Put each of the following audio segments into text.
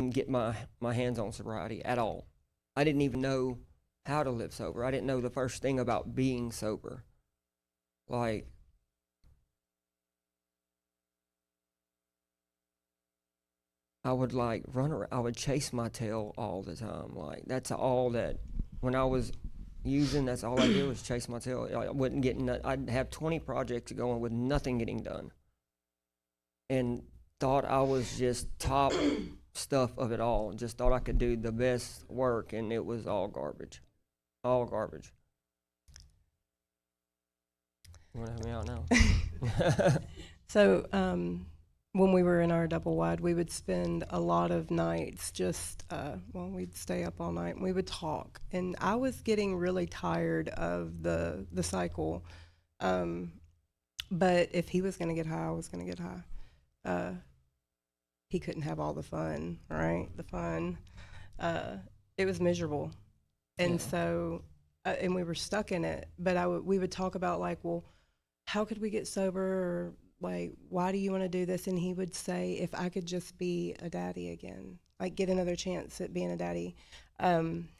even get my hands on sobriety at all. I didn't even know how to live sober. I didn't know the first thing about being sober. Like, I would like run around, I would chase my tail all the time. Like, that's all that, when I was using, that's all I did was chase my tail. I wouldn't get, I'd have 20 projects going with nothing getting done. And thought I was just top stuff of it all. Just thought I could do the best work, and it was all garbage. All garbage. You want to help me out now? So, when we were in our double wide, we would spend a lot of nights just, we'd stay up all night and we would talk. And I was getting really tired of the cycle. But if he was going to get high, I was going to get high. He couldn't have all the fun, right? The fun. It was miserable. And Yeah. so, and we were stuck in it. But we would talk about, like, well, how could we get sober? Or, like, why do you want to do this? And he would say, if I could just be a daddy again, like, get another chance at being a daddy.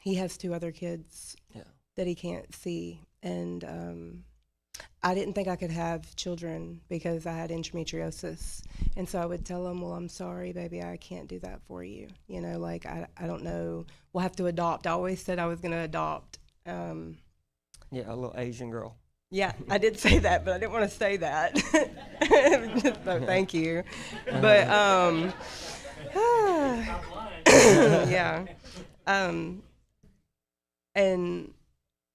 He has 2 other kids Yeah. that he can't see. And I didn't think I could have children because I had endometriosis. And so I would tell him, well, I'm sorry, baby, I can't do that for you. You know, like, I don't know. We'll have to adopt. I always said I was going to adopt. Yeah, a little Asian girl. Yeah, I did say that, but I didn't want to say that. So thank you. But, yeah. And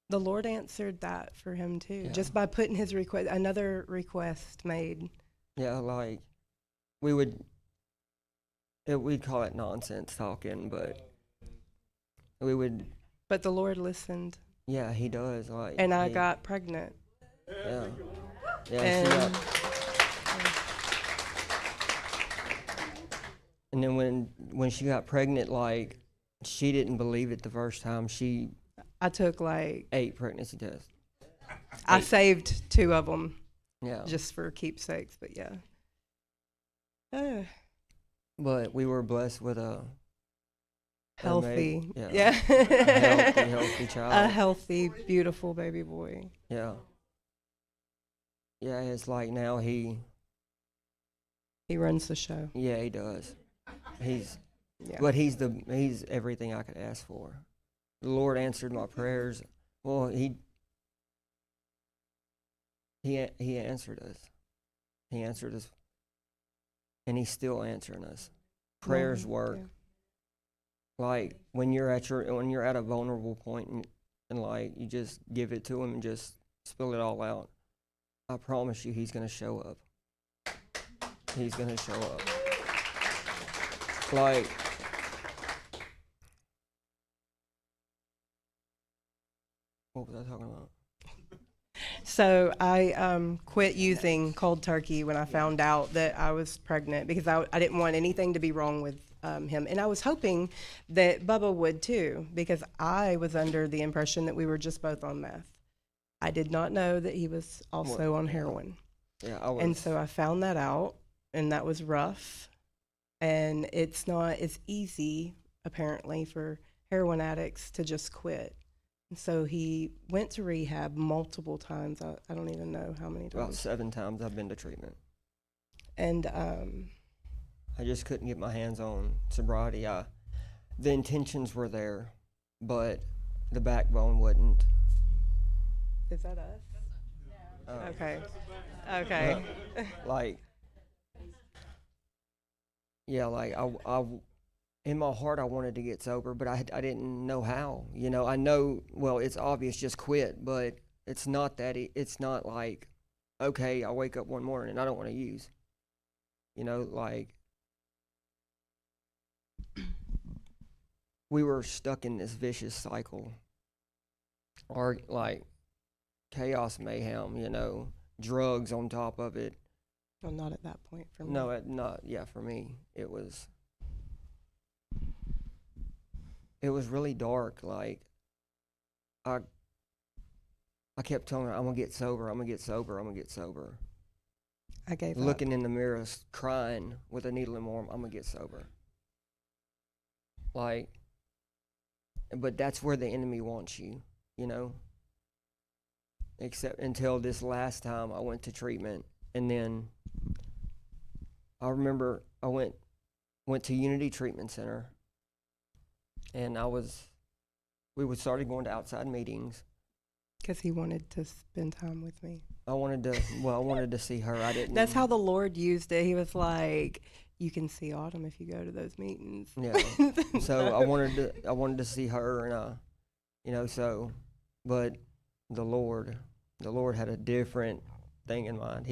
the Lord answered that for him too, Yeah. just by putting his request, another request made. Yeah, like, we'd call it nonsense talking, but we would, But the Lord listened, yeah, he does. Like, and I got pregnant. yeah. Yeah, And and then when she got pregnant, like, she didn't believe it the first time. She I took, like, 8 pregnancy tests. I saved 2 of them Yeah. just for keepsakes, but yeah. But we were blessed with a Healthy. yeah. Yeah. healthy child. A healthy, beautiful baby boy. Yeah. Yeah, it's like now He runs the show. yeah, he does. He's Yeah. But he's everything I could ask for. The Lord answered my prayers. Well, he answered us. He answered us, and he's still answering us. Prayers work. Yeah. Like, when you're at a vulnerable point, and like, you just give it to him and just spill it all out. I promise you, he's gonna show up. He's gonna show up. Like, what was I talking about? So I quit using cold turkey when I found out that I was pregnant because I didn't want anything to be wrong with him. And I was hoping that Bubba would too, because I was under the impression that we were just both on meth. I did not know that he was also on heroin. Yeah, I was. And so I found that out, and that was rough. And it's not as easy, apparently, for heroin addicts to just quit. And so he went to rehab multiple times. I don't even know how many About times. 7 times I've been to treatment. And I just couldn't get my hands on sobriety. The intentions were there, but the backbone wouldn't. is that us? Uh, Okay. Okay. Like, yeah, like in my heart, I wanted to get sober, but I didn't know how. You know, I know, well, it's obvious, just quit, but it's not that. It's not like, okay, I wake up one morning and I don't want to use. You know, like, we were stuck in this vicious cycle, or like chaos, mayhem. You know, drugs on top of it. Well, not at that point for me. No, not yeah. For me, it was really dark. Like, I kept telling her, I'm gonna get sober. I'm gonna get sober. I'm gonna get sober. I gave Looking in the mirror, crying with a needle in my arm. I'm gonna get sober. Like, but that's where the enemy wants you, you know? Except until this last time I went to treatment. And then I remember I went to Unity Treatment Center, and we started going to outside meetings. Because he wanted to spend time with me. I wanted to see her. I didn't. That's how the Lord used it. He was like, "You can see Autumn if you go to those meetings." Yeah. So I wanted to see her, and but the Lord had a different thing in mind.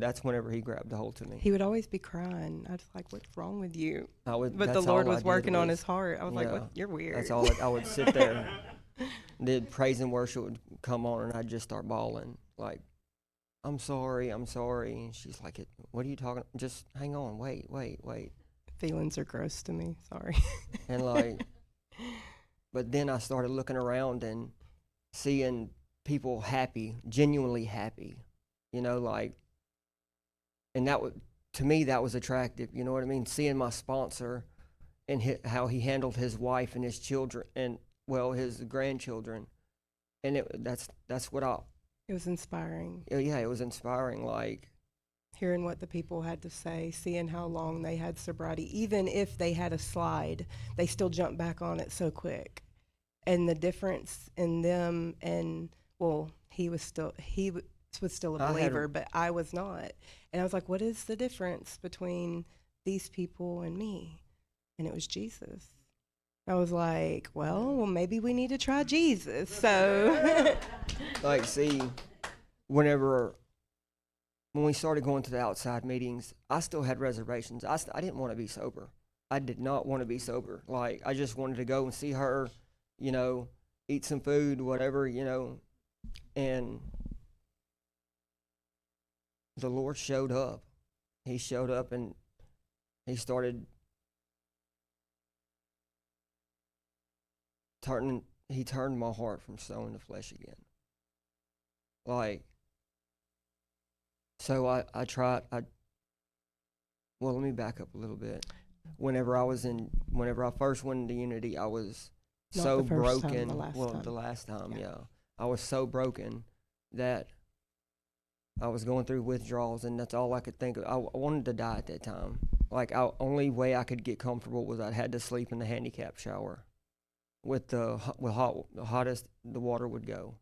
That's whenever he grabbed a hold to me. He would always be crying. I was like, "What's wrong with you?" But the That's Lord all I was did working on his heart. I was like, yeah, "What? You're weird." That's all. I would sit there. The praise and worship would come on, and I'd just start bawling, like, I'm sorry. And she's like, what are you talking? Just hang on, wait. Feelings are gross to me. Sorry. And like, but then I started looking around and seeing people happy, genuinely happy, like, and to me, that was attractive. You know what I mean? Seeing my sponsor and how he handled his wife and his children and, his grandchildren. And that's what It was inspiring. Yeah, it was inspiring. Like, hearing what the people had to say, seeing how long they had sobriety, even if they had a slide, they still jumped back on it so quick. And the difference in them, and he was still a believer, but I was not. And I was like, what is the difference between these people and me? And it was Jesus. I was like, well, maybe we need to try Jesus. So, like, see, when we started going to the outside meetings, I still had reservations. I didn't want to be sober. I did not want to be sober. Like, I just wanted to go and see her, eat some food, whatever, and the Lord showed up. He showed up, and he started he turned my heart from stone to flesh again. Like, so let me back up a little bit. Whenever I first went into Unity, I was Not so the first time, broken. the last time. The last time, Yeah. yeah. I was so broken that I was going through withdrawals, and that's all I could think of. I wanted to die at that time. Like, only way I could get comfortable was I had to sleep in the handicap shower with the hottest the water would go,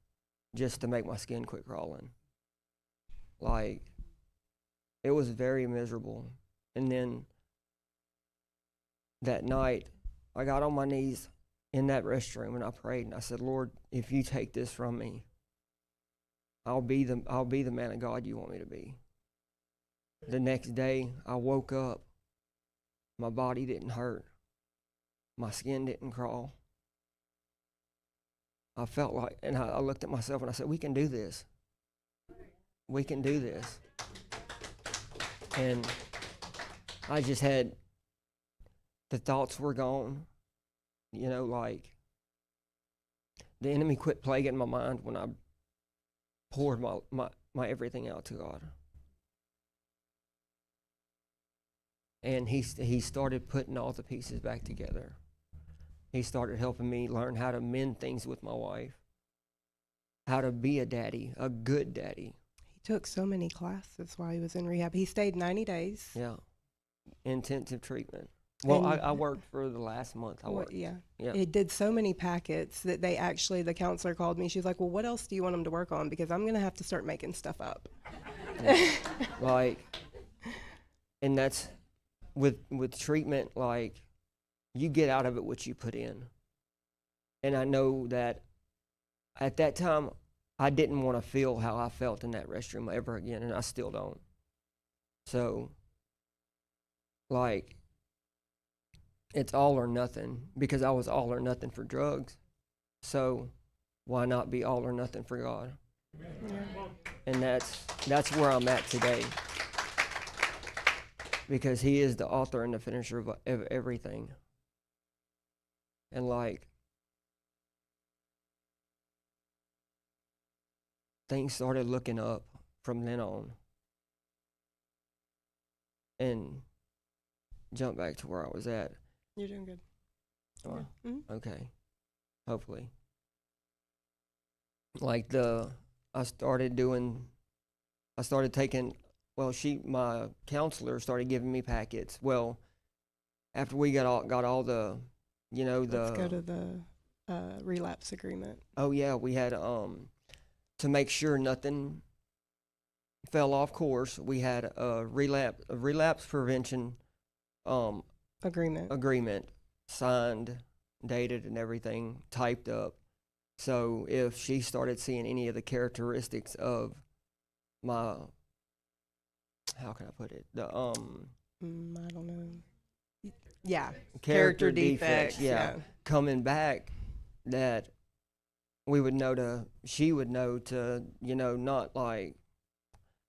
just to make my skin quit crawling. Like, it was very miserable. And then that night, I got on my knees in that restroom and I prayed, and I said, Lord, if you take this from me, I'll be the man of God you want me to be. The next day, I woke up. My body didn't hurt. My skin didn't crawl. I felt like, and I looked at myself and I said, we can do this. We can do this. And I just had, the thoughts were gone. Like, the enemy quit plaguing my mind when I poured my everything out to God. And he started putting all the pieces back together. He started helping me learn how to mend things with my wife, how to be a daddy, a good daddy. He took so many classes while he was in rehab. He stayed 90 days. Yeah. Intensive treatment. Well, I worked for the last month. Yeah. Yeah. He did so many packets that the counselor called me. She's like, well, what else do you want him to work on? Because I'm going to have to start making stuff up. Yeah. Like, and that's, with treatment, like, you get out of it what you put in. And I know that at that time, I didn't want to feel how I felt in that restroom ever again, and I still don't. So, like, it's all or nothing, because I was all or nothing for drugs. So why not be all or nothing for God? Yeah. And that's where I'm at today. Because he is the author and the finisher of everything. And like, things started looking up from then on. And jump back to where I was at. You're doing good. Or, Mhm. okay, hopefully. Like I started doing, I started taking. Well, my counselor started giving me packets. Well, after we got all the, Let's go the. to the relapse agreement. Oh yeah, we had to make sure nothing fell off course. We had a relapse prevention um Agreement. agreement signed, dated, and everything typed up. So if she started seeing any of the characteristics of my, how can I put it, the I don't know. Yeah. character defects, yeah, Yeah. coming back, that she would know to, not like,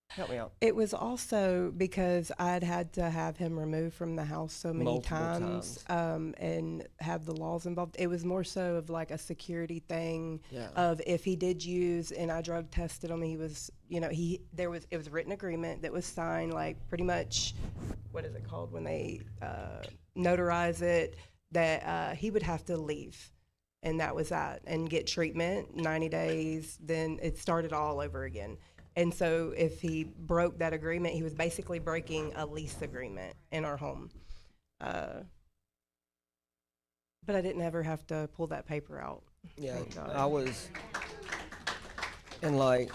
help me out, It was also because I'd had to have him removed from the house so many multiple times, times. and have the laws involved. It was more so of like a security thing Yeah. of if he did use and I drug tested him, he was, it was a written agreement that was signed, like pretty much, what is it called when they notarize it, that he would have to leave. And that was that, and get treatment 90 days, then it started all over again. And so if he broke that agreement, he was basically breaking a lease agreement in our home. But I didn't ever have to pull that paper out. Yeah, Thank God. and like,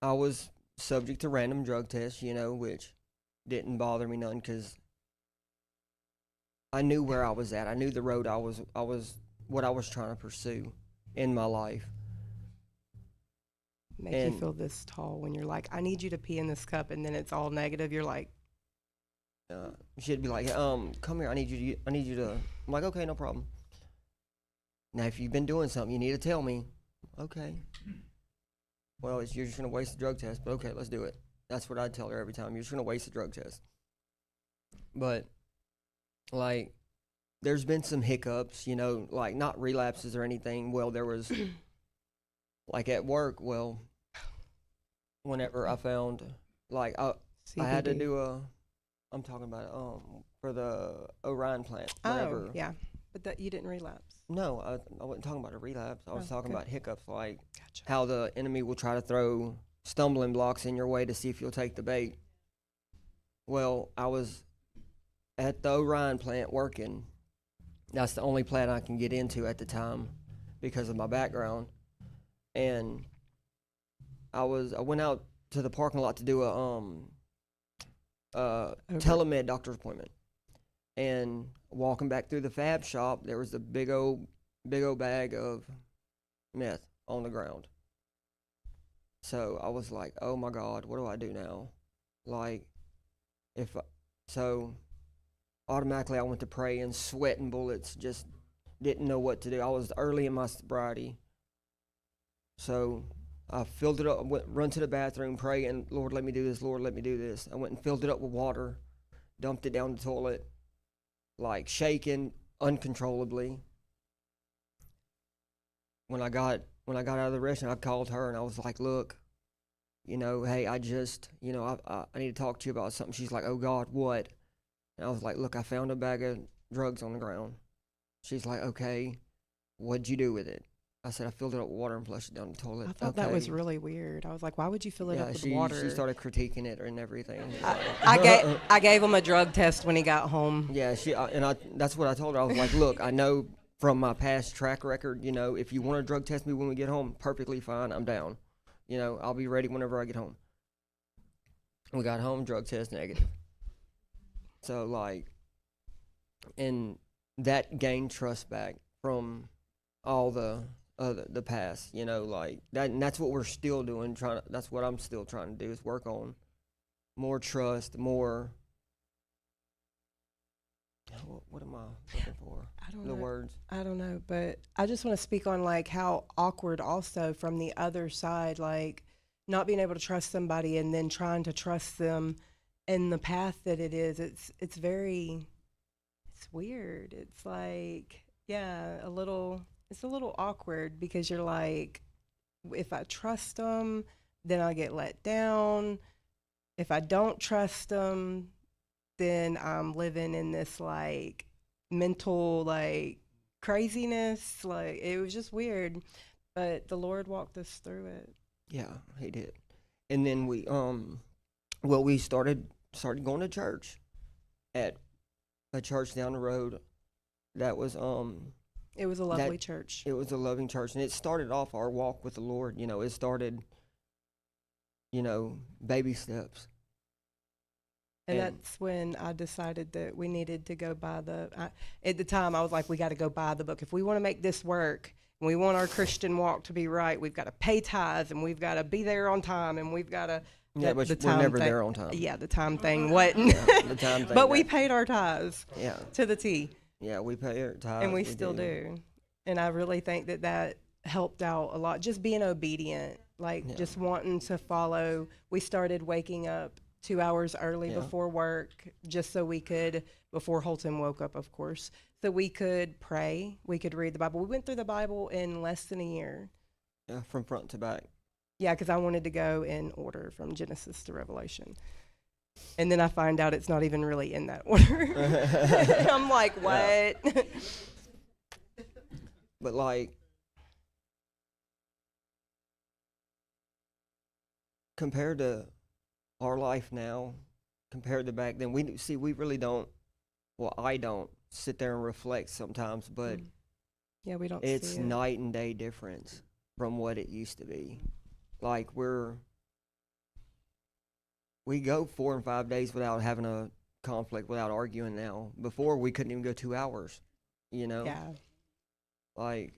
I was subject to random drug tests, which didn't bother me none because I knew where I was at. I knew the road what I was trying to pursue in my life. Make you And feel this tall when you're like, I need you to pee in this cup, and then it's all negative. You're like, she'd be like, come here. I need you to. I'm like, okay, no problem. Now, if you've been doing something, you need to tell me. Okay. Well, you're just gonna waste the drug test, but okay, let's do it. That's what I'd tell her every time. You're just gonna waste the drug test. But like, there's been some hiccups, like not relapses or anything. Well, there was like at work. Well, whenever I found like I had to CBD. do I'm talking about for the Orion plant. Oh, Whenever yeah. But that you didn't relapse. No, I wasn't talking about a relapse. I was Oh, talking good. about hiccups, like Gotcha. how the enemy will try to throw stumbling blocks in your way to see if you'll take the bait. Well, I was at the Orion plant working. That's the only plant I can get into at the time because of my background. And I went out to the parking lot to do a telemed doctor's appointment. And walking back through the fab shop, there was a big old bag of meth on the ground. So I was like, oh my God, what do I do now? Like, so automatically I went to pray and sweating bullets, just didn't know what to do. I was early in my sobriety. So I filled it up, run to the bathroom, pray, and Lord, let me do this, Lord, let me do this. I went and filled it up with water, dumped it down the toilet, like shaking uncontrollably. When I got out of the restroom, I called her and I was like, look, hey, I just, I need to talk to you about something. She's like, oh God, what? And I was like, look, I found a bag of drugs on the ground. She's like, okay, what'd you do with it? I said, I filled it up with water and flushed it down the toilet. I thought that was really weird. I was like, why would you fill it up with water? She started critiquing it and everything. I gave him a drug test when he got home. Yeah, that's what I told her. I was like, look, I know from my past track record, if you want to drug test me when we get home, perfectly fine. I'm down. I'll be ready whenever I get home. We got home, drug test negative. So like, and that gained trust back from all the past, like that, and that's what we're still doing. That's what I'm still trying to do, is work on more trust, more. What am I looking for? I don't The know. words. I don't know, but I just want to speak on like how awkward also from the other side, like not being able to trust somebody and then trying to trust them in the path that it is. It's weird. It's like, yeah, it's a little awkward because you're like, if I trust them, then I get let down. If I don't trust them, then I'm living in this like mental like craziness. Like it was just weird, but the Lord walked us through it. Yeah, he did. And then we started going to church at a church down the road that was It was a lovely church. it was a loving church, and it started off our walk with the Lord. It started, baby steps. And And that's when I decided that we needed to go buy at the time, I was like, we got to go buy the book. If we want to make this work and we want our Christian walk to be right, we've got to pay tithes and we've got to be there on time and we've got to. yeah, but we're never there on time. Yeah, the time thing wasn't. Yeah, the time thing. But we paid our tithes Yeah, to the T, yeah, we pay our tithes. and we still do. And I really think that helped out a lot. Just being obedient, like Yeah. just wanting to follow. We started waking up 2 hours early Yeah. before work, just so we could, before Holton woke up, of course, so we could pray, we could read the Bible. We went through the Bible in less than a year. Yeah, from front to back. Yeah, because I wanted to go in order from Genesis to Revelation. And then I find out it's not even really in that order. I'm like, what? But like, compared to our life now, compared to back then, we really don't. Well, I don't sit there and reflect sometimes, but Yeah, we don't it's see it. night and day difference from what it used to be. Like we go 4 and 5 days without having a conflict, without arguing now. Before we couldn't even go 2 hours, Yeah. Like,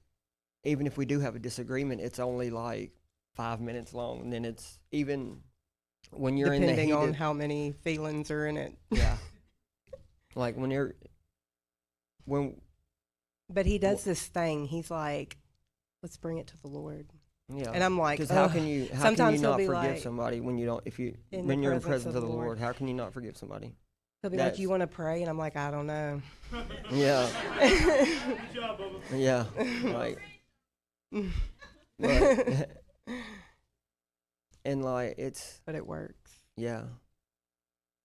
even if we do have a disagreement, it's only like 5 minutes long, and then it's even when you're Depending in the on heat how many feelings are in it. yeah. Like when But he does this thing. He's like, let's bring it to the Lord. yeah. And I'm like, Because how ugh. can you Sometimes he'll not be forgive like, somebody when you don't in when the you're in presence presence of the Lord? How can you not forgive somebody? He'll be like, That's- you want to pray? And I'm like, I don't know. Yeah. Yeah. Like but, and like it's But it works. yeah.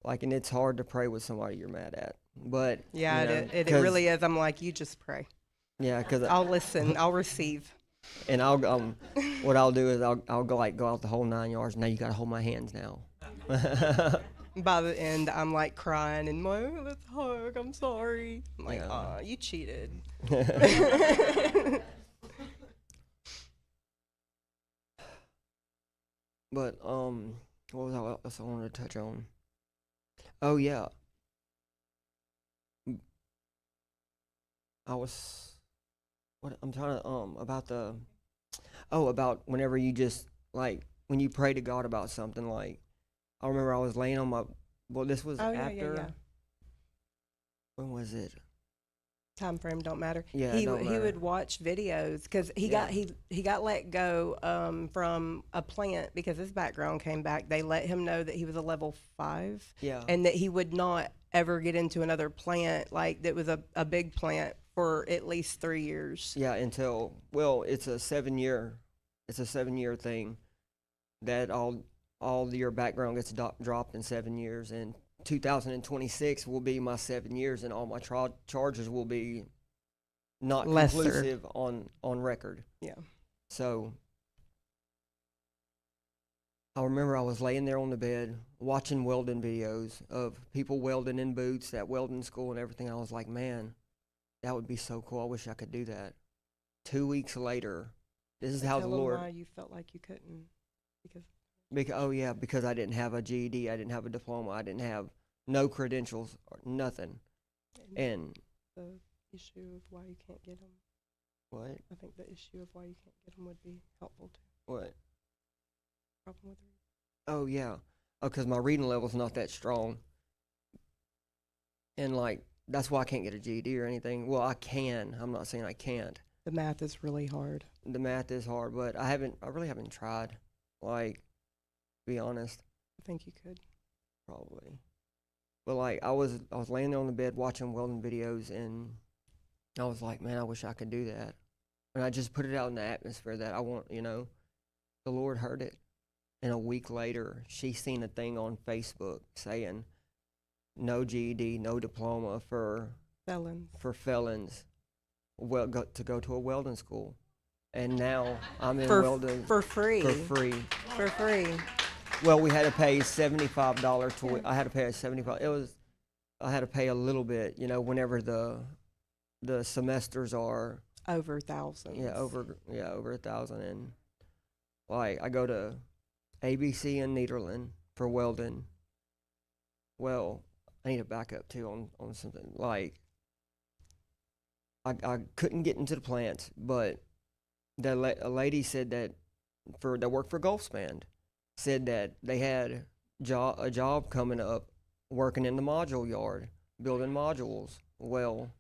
Like, and it's hard to pray with somebody you're mad at. But Yeah, it 'cause- really is. I'm like, you just pray. Yeah, because I'll listen. I'll receive. and I'll what I'll do is I'll go out the whole 9 yards. Now you gotta hold my hands now. By the end, I'm like crying and let's hug. I'm sorry. I'm like, Yeah. you cheated. But what was else I wanted to touch on? Oh yeah, I was what I'm trying to about whenever you just like when you pray to God about something. Like, I remember I was laying on my this was Oh, yeah, after yeah. when was it? Time frame don't matter. Yeah, he it don't he matter. would watch videos because he Yeah. got let go from a plant because his background came back. They let him know that he was a level 5 Yeah. and that he would not ever get into another plant like that was a big plant for at least 3 years. Yeah, until it's a 7 year thing that all your background gets dropped in 7 years, and 2026 will be my 7 years, and all my charges will be not Lesser. conclusive on record. Yeah. So I remember I was laying there on the bed watching welding videos of people welding in boots at welding school and everything. I was like, man, that would be so cool. I wish I could do that. 2 weeks later, this is how the Tell him Lord. why you felt like you couldn't because Because I didn't have a GED, I didn't have a diploma, I didn't have no credentials, or nothing. And the issue of why you can't get them. what? I think the issue of why you can't get them would be helpful too. What? Problem with reading. Oh yeah. Oh, because my reading level's not that strong. And like that's why I can't get a GED or anything. Well, I can. I'm not saying I can't. The math is really hard. The math is hard, but I really haven't tried. Like, to be honest, I think you could. probably. But like I was laying there on the bed watching welding videos, and I was like, man, I wish I could do that. And I just put it out in the atmosphere that I want, the Lord heard it. And a week later, she seen a thing on Facebook saying no GED, no diploma for Felons. for felons, to go to a welding school, and now I'm in For, welding for free. for free. For free. Well, we had to pay $75 to. I had to pay a 75. It was. I had to pay a little bit, whenever the semesters are. Over thousands. Over 1,000, and like I go to ABC in Nederland for welding. Well, I need to back up too on something. Like I couldn't get into the plant, but a lady said that worked for Gulfspan said that they had a job coming up working in the module yard building modules. Well,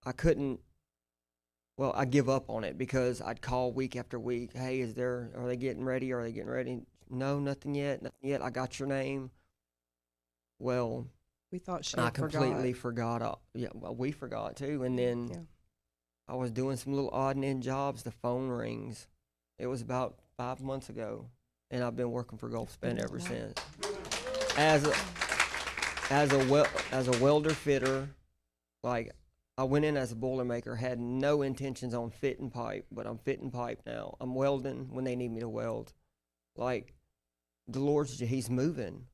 I couldn't. Well, I give up on it because I'd call week after week. Hey, are they getting ready? Are they getting ready? No, nothing yet. Nothing yet. I got your name. Well, We thought she I had completely forgot. Well, we forgot too. And then Yeah. I was doing some little odd and end jobs. The phone rings. It was about 5 months ago, and I've been working for Gulfspan ever since. As a welder fitter, like I went in as a boilermaker, had no intentions on fitting pipe, but I'm fitting pipe now. I'm welding when they need me to weld. Like the He's moving,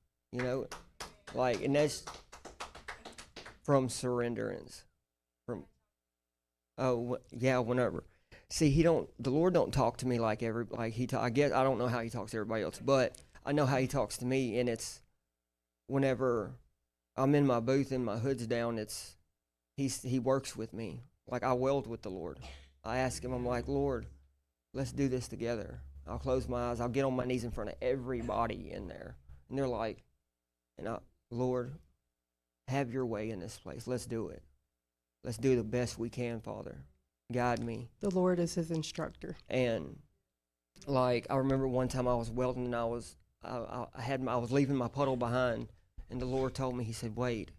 like, and that's from surrenderance. Whenever. See, the Lord don't talk to me like I guess I don't know how he talks to everybody else, but I know how he talks to me, and it's whenever I'm in my booth and my hood's down, he works with me. Like I weld with the Lord. I ask him, I'm like, Lord, let's do this together. I'll close my eyes. I'll get on my knees in front of everybody in there. And they're like, Lord, have your way in this place. Let's do it. Let's do the best we can, Father. Guide me. The Lord is his instructor. And like I remember one time I was welding and I was leaving my puddle behind, and the Lord told me, he said, wait,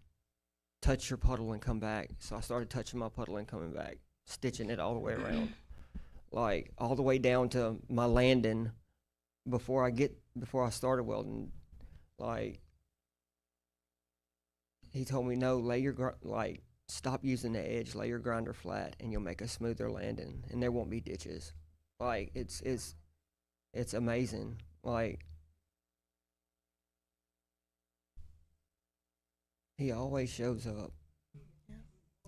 touch your puddle and come back. So I started touching my puddle and coming back, stitching it all the way around, like all the way down to my landing before I started welding. Like he told me, no, stop using the edge, lay your grinder flat, and you'll make a smoother landing, and there won't be ditches. Like it's amazing. Like he always shows up,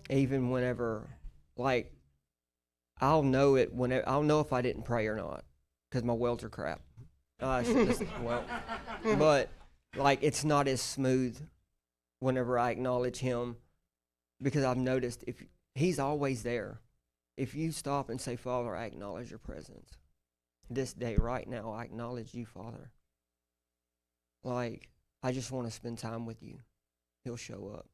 even whenever. Like I'll know it whenever. I'll know if I didn't pray or not, because my welds are crap. But like it's not as smooth whenever I acknowledge him. Because I've noticed if he's always there. If you stop and say, Father, I acknowledge your presence. This day, right now, I acknowledge you, Father. Like, I just want to spend time with you. He'll show up.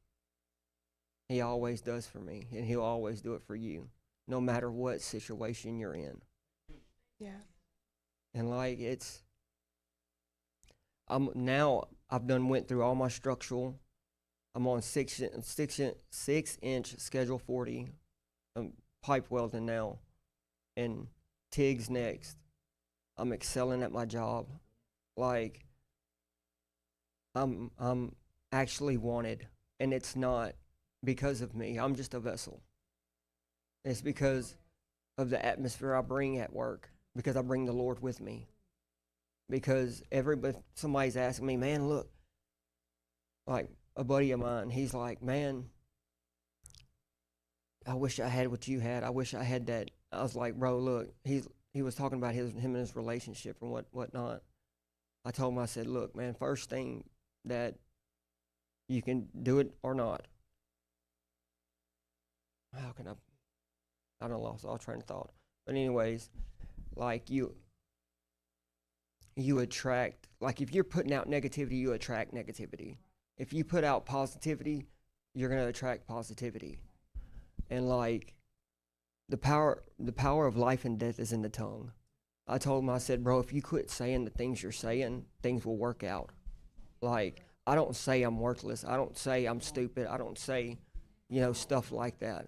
He always does for me, and he'll always do it for you, no matter what situation you're in. Yeah. And like, I've went through all my structural. I'm on 6-inch schedule 40, pipe welding now, and TIG's next. I'm excelling at my job. Like I'm actually wanted, and it's not because of me. I'm just a vessel. It's because of the atmosphere I bring at work, because I bring the Lord with me. Because somebody's asking me, man, look, like a buddy of mine, he's like, man, I wish I had what you had. I wish I had that. I was like, bro, look, he was talking about him and his relationship and whatnot. I told him, I said, look, man, first thing that you can do it or not. How can I don't lost all train of thought. But anyways, like you attract, like if you're putting out negativity, you attract negativity. If you put out positivity, you're going to attract positivity. And like the power of life and death is in the tongue. I told him, I said, bro, if you quit saying the things you're saying, things will work out. Like, I don't say I'm worthless. I don't say I'm stupid. I don't say, stuff like that.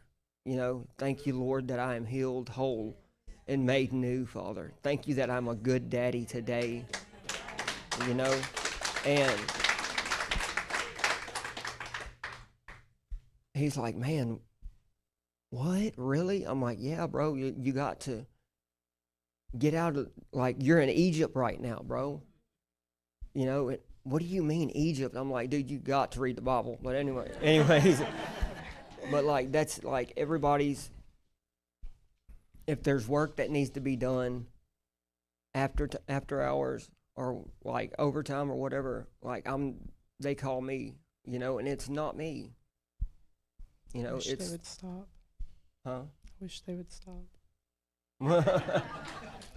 Thank you, Lord, that I am healed, whole, and made new, Father. Thank you that I'm a good daddy today, and he's like, man, what? Really? I'm like, yeah, bro, you got to get out of, like, you're in Egypt right now, bro. What do you mean Egypt? I'm like, dude, you got to read the Bible. But anyways, but like, that's like everybody's, if there's work that needs to be done after hours or like overtime or whatever, like they call me, and it's not me. Wish they It's, would stop. huh? Wish they would stop.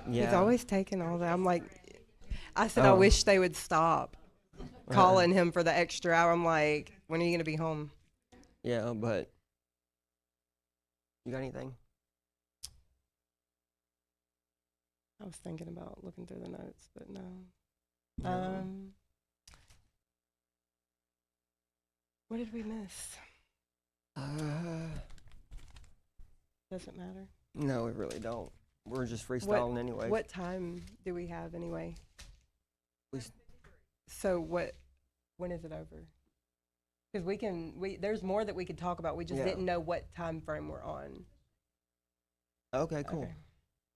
Yeah. He's always taking all that. I'm like, I said, I Oh. wish they would stop calling him for the extra hour. I'm like, when are you going to be home? Yeah, but you got anything? I was thinking about looking through the notes, but no. No. What did we miss? Doesn't matter. No, it really don't. We're just freestyling anyway. What time do we have anyway? We So when is it over? Because there's more that we could talk about. We just Yeah. didn't know what time frame we're on. Okay, cool. Okay.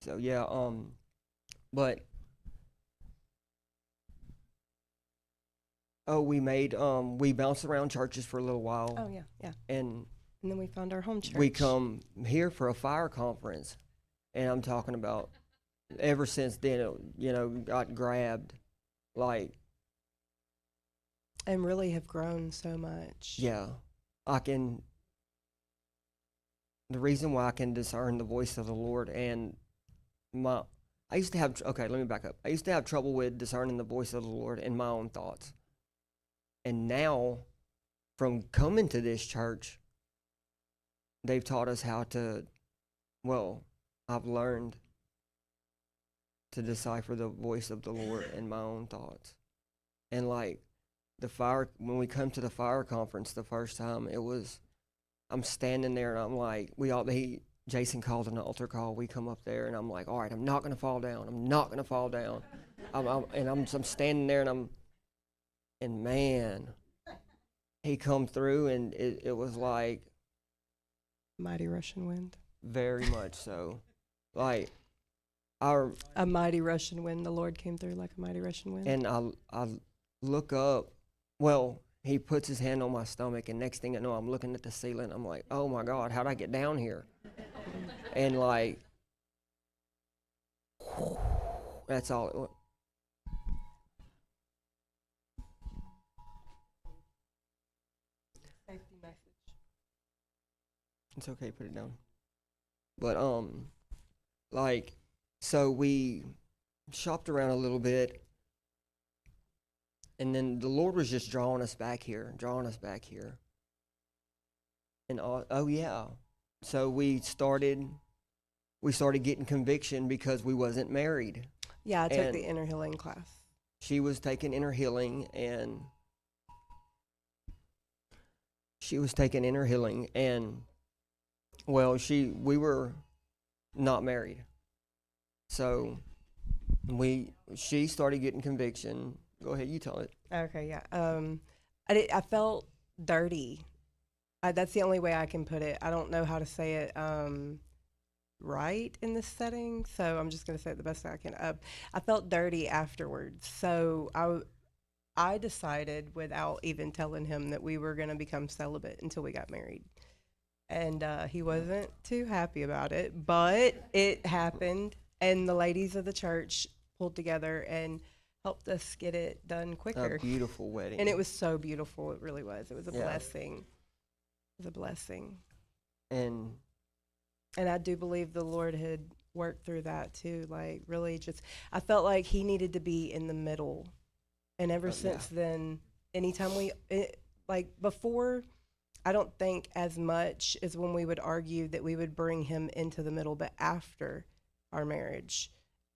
So yeah, but we bounced around churches for a little while, Oh yeah, yeah. and And then we found our home church. we come here for a fire conference, and I'm talking about ever since then, it, got grabbed, like, and really have grown so much. yeah, the reason why I can discern the voice of the Lord and I used to have, okay, let me back up. I used to have trouble with discerning the voice of the Lord in my own thoughts. And now, from coming to this church, they've taught us how to, I've learned to decipher the voice of the Lord in my own thoughts. And like when we come to the fire conference the first time, I'm standing there and I'm like, Jason called an altar call. We come up there and I'm like, all right, I'm not going to fall down. I'm not going to fall down. I'm standing there and man, he come through and it was like, Mighty Russian wind. very much so. Like, A mighty Russian wind. The Lord came through like a mighty Russian wind. and I look up, he puts his hand on my stomach, and next thing I know, I'm looking at the ceiling. I'm like, oh my God, how'd I get down here? And like, that's all it was. Safety message. It's okay, put it down. But like, so we shopped around a little bit, and then the Lord was just drawing us back here. And oh yeah, so we started getting conviction because we wasn't married. Yeah, I took And the inner healing class. She was taking inner healing, and we were not married. So she started getting conviction. Go ahead, you tell it. Okay, yeah. I felt dirty. That's the only way I can put it. I don't know how to say it right in this setting, so I'm just going to say it the best I can. I felt dirty afterwards, so I decided without even telling him that we were going to become celibate until we got married. And he wasn't too happy about it, but it happened, and the ladies of the church pulled together and helped us get it done quicker. A beautiful wedding. And it was so beautiful. It really was. It was a Yeah. blessing. It was a blessing. And And I do believe the Lord had worked through that too. Like, really just, I felt like he needed to be in the middle. And ever since then, anytime like before, I don't think as much as when we would argue that we would bring him into the middle, but after our marriage,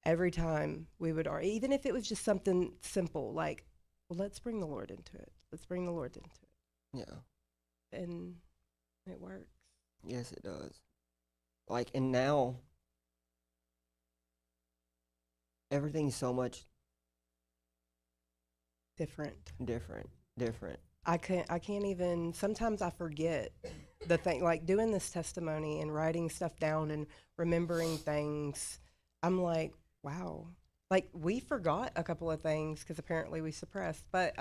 every time we would argue, even if it was just something simple, like, well, let's bring the Lord into it. Let's bring the Lord into it. yeah, And it works. yes, it does. Like, and now everything's so much Different. different. I can't even, sometimes I forget the thing, like doing this testimony and writing stuff down and remembering things, I'm like, wow. Like we forgot a couple of things because apparently we suppressed, but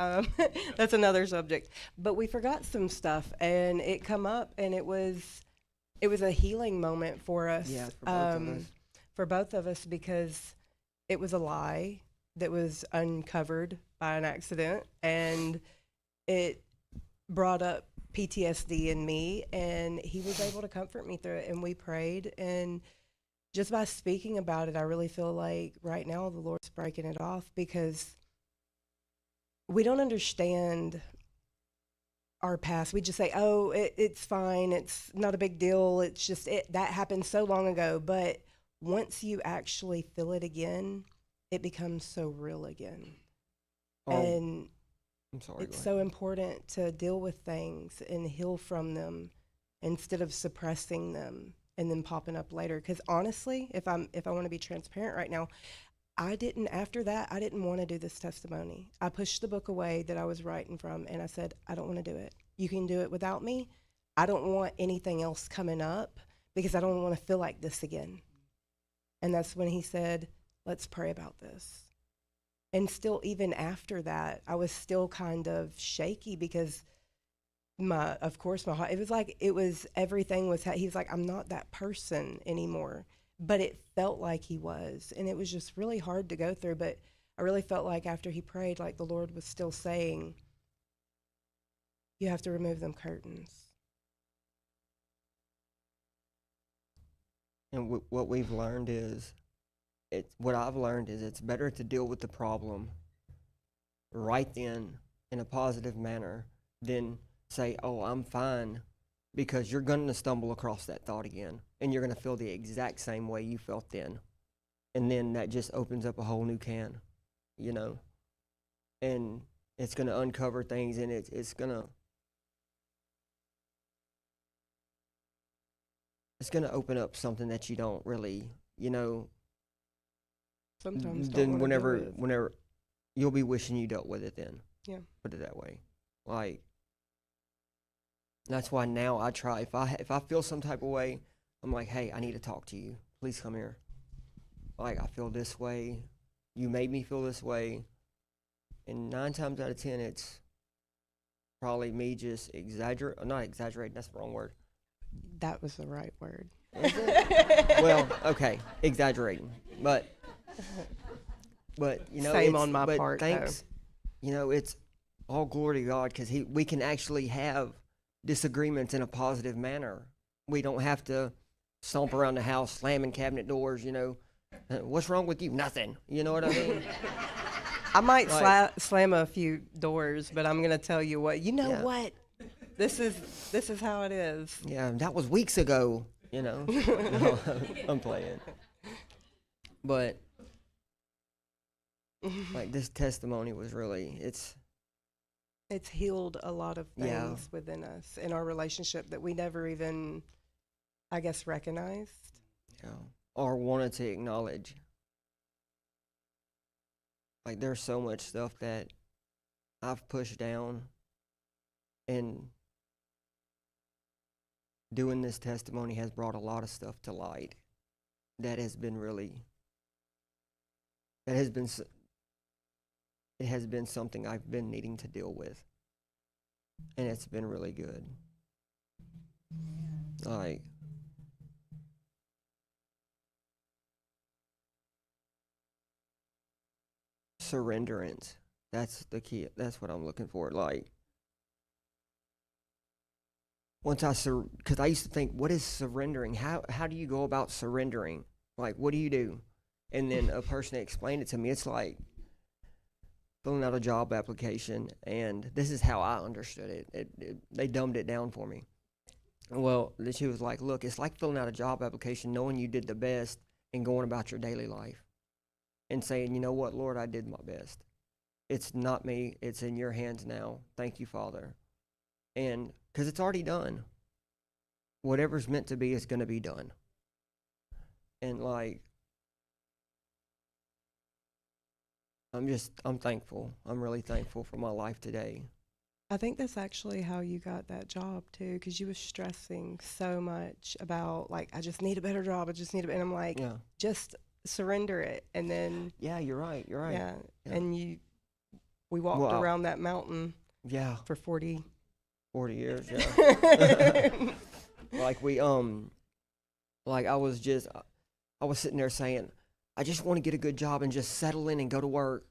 that's another subject. But we forgot some stuff, and it come up, and it was a healing moment for us. Yeah, for both of us. For both of us because it was a lie that was uncovered by an accident, and it brought up PTSD in me, and he was able to comfort me through it, and we prayed, and just by speaking about it, I really feel like right now the Lord's breaking it off because we don't understand our past. We just say, "Oh, it's fine. It's not a big deal. It's just that happened so long ago." But once you actually feel it again, it becomes so real again. Oh, And I'm sorry. it's Go so ahead. important to deal with things and heal from them instead of suppressing them and then popping up later. Because honestly, if I want to be transparent right now, I didn't after that I didn't want to do this testimony. I pushed the book away that I was writing from, and I said, I don't want to do it. You can do it without me. I don't want anything else coming up because I don't want to feel like this again. And that's when he said, let's pray about this. And still, even after that, I was still kind of shaky because of course, my heart, everything was, he's like, I'm not that person anymore. But it felt like he was. And it was just really hard to go through. But I really felt like after he prayed, like the Lord was still saying, you have to remove them curtains. And what we've learned is, what I've learned is it's better to deal with the problem right then in a positive manner than say, oh, I'm fine, because you're going to stumble across that thought again and you're going to feel the exact same way you felt then. And then that just opens up a whole new can, you know, and it's going to uncover things, and it's going to open up something that you don't really, you know, Sometimes don't then want to deal with. whenever you'll be wishing you dealt with it then. Yeah. Put it that way. Like, that's why now I try, if I feel some type of way, I'm like, hey, I need to talk to you. Please come here. Like, I feel this way. You made me feel this way. And 9 times out of 10, it's probably me just not exaggerating, that's the wrong word. That was the right word. Is it? Well, okay, exaggerating. But you know, Same on my but part, though. thanks, you know, it's all glory to God, because we can actually have disagreements in a positive manner. We don't have to stomp around the house, slamming cabinet doors, you know. What's wrong with you? Nothing. You know what I mean? I might Like, slam a few doors, but I'm going to tell you what. You know Yeah. what? This is how it is. yeah, that was weeks ago, you know. No, I'm playing. But like, this testimony was really, It's healed a lot of things Yeah. within us in our relationship that we never even, I guess, recognized. you know, or wanted to acknowledge. Like, there's so much stuff that I've pushed down, and doing this testimony has brought a lot of stuff to light that has been really, that has been, it has been something I've been needing to deal with, and it's been really good. Like, surrenderance. That's the key. That's what I'm looking for. Like, once because I used to think, what is surrendering? How do you go about surrendering? Like, what do you do? And then a person explained it to me. It's like filling out a job application, and this is how I understood it. They dumbed it down for me. Well, then she was like, look, it's like filling out a job application, knowing you did the best, and going about your daily life and saying, you know what, Lord, I did my best. It's not me. It's in your hands now. Thank you, Father. And because it's already done. Whatever's meant to be is going to be done. And like, I'm thankful. I'm really thankful for my life today. I think that's actually how you got that job too, because you was stressing so much about like, I just need a better job. I just need a, and I'm like, Yeah. just surrender it, and then Yeah, you're right. You're right. yeah, Yeah. and we walked Well, around that mountain yeah, for 40. 40 years. Yeah. Like like I was sitting there saying, I just want to get a good job and just settle in and go to work.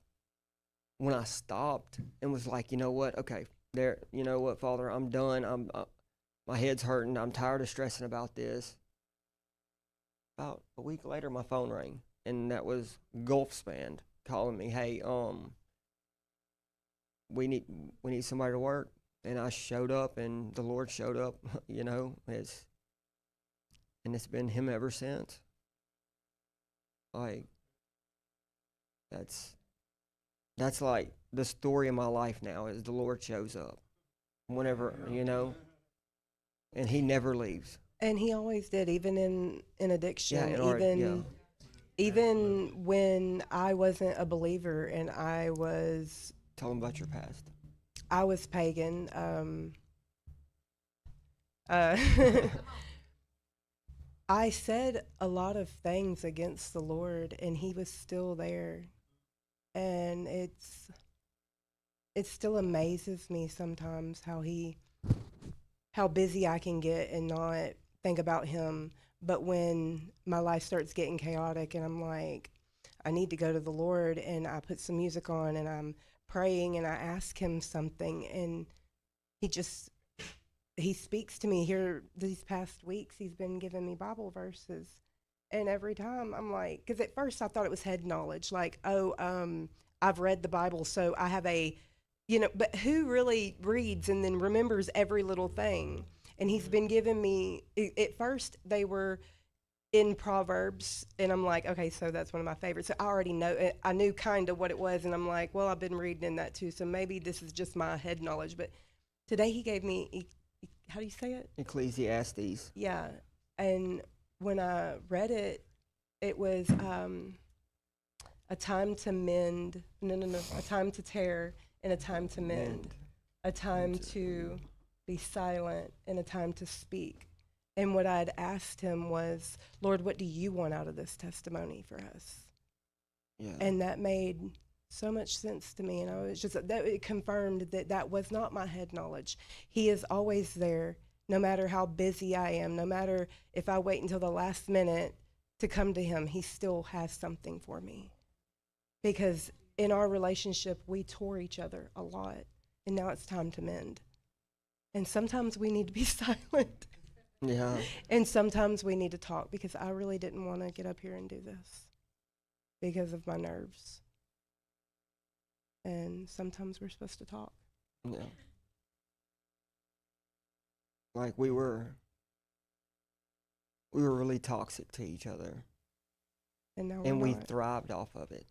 When I stopped and was like, you know what? Okay, you know what, Father, I'm done. My head's hurting. I'm tired of stressing about this. About a week later, my phone rang, and that was Gulfspan calling me. Hey, we need somebody to work, and I showed up, and the Lord showed up. You know, and it's been Him ever since. Like that's like the story of my life now is the Lord shows up whenever, you know, and He never leaves. And he always did, even in addiction, in our, even when I wasn't a believer and Tell them about your past. I was pagan. Uh, I said a lot of things against the Lord, and He was still there. And it still amazes me sometimes how busy I can get and not think about Him. But when my life starts getting chaotic and I'm like, I need to go to the Lord, and I put some music on and I'm praying and I ask Him something, and He speaks to me. Here these past weeks, He's been giving me Bible verses. And every time I'm like, because at first I thought it was head knowledge, like, I've read the Bible, so I have but who really reads and then remembers every little thing? And He's been giving me, at first they were in Proverbs, and I'm like, okay, so that's one of my favorites. So I already know, I knew kind of what it was, and I'm like, well, I've been reading in that too, so maybe this is just my head knowledge. But today He gave me, how do you say it? Ecclesiastes. Yeah, and when I read it, it was a time to mend, a time to tear and a time to mend, a time to be silent and a time to speak. And what I'd asked Him was, Lord, what do you want out of this testimony for us? Yeah. And that made so much sense to me. And I was that it confirmed that was not my head knowledge. He is always there, no matter how busy I am, no matter if I wait until the last minute to come to Him, He still has something for me. Because in our relationship, we tore each other a lot, and now it's time to mend. And sometimes we need to be silent. Yeah. And sometimes we need to talk, because I really didn't want to get up here and do this because of my nerves. And sometimes we're supposed to talk. Yeah. Like we were really toxic to each other, And now and we're we not. thrived off of it.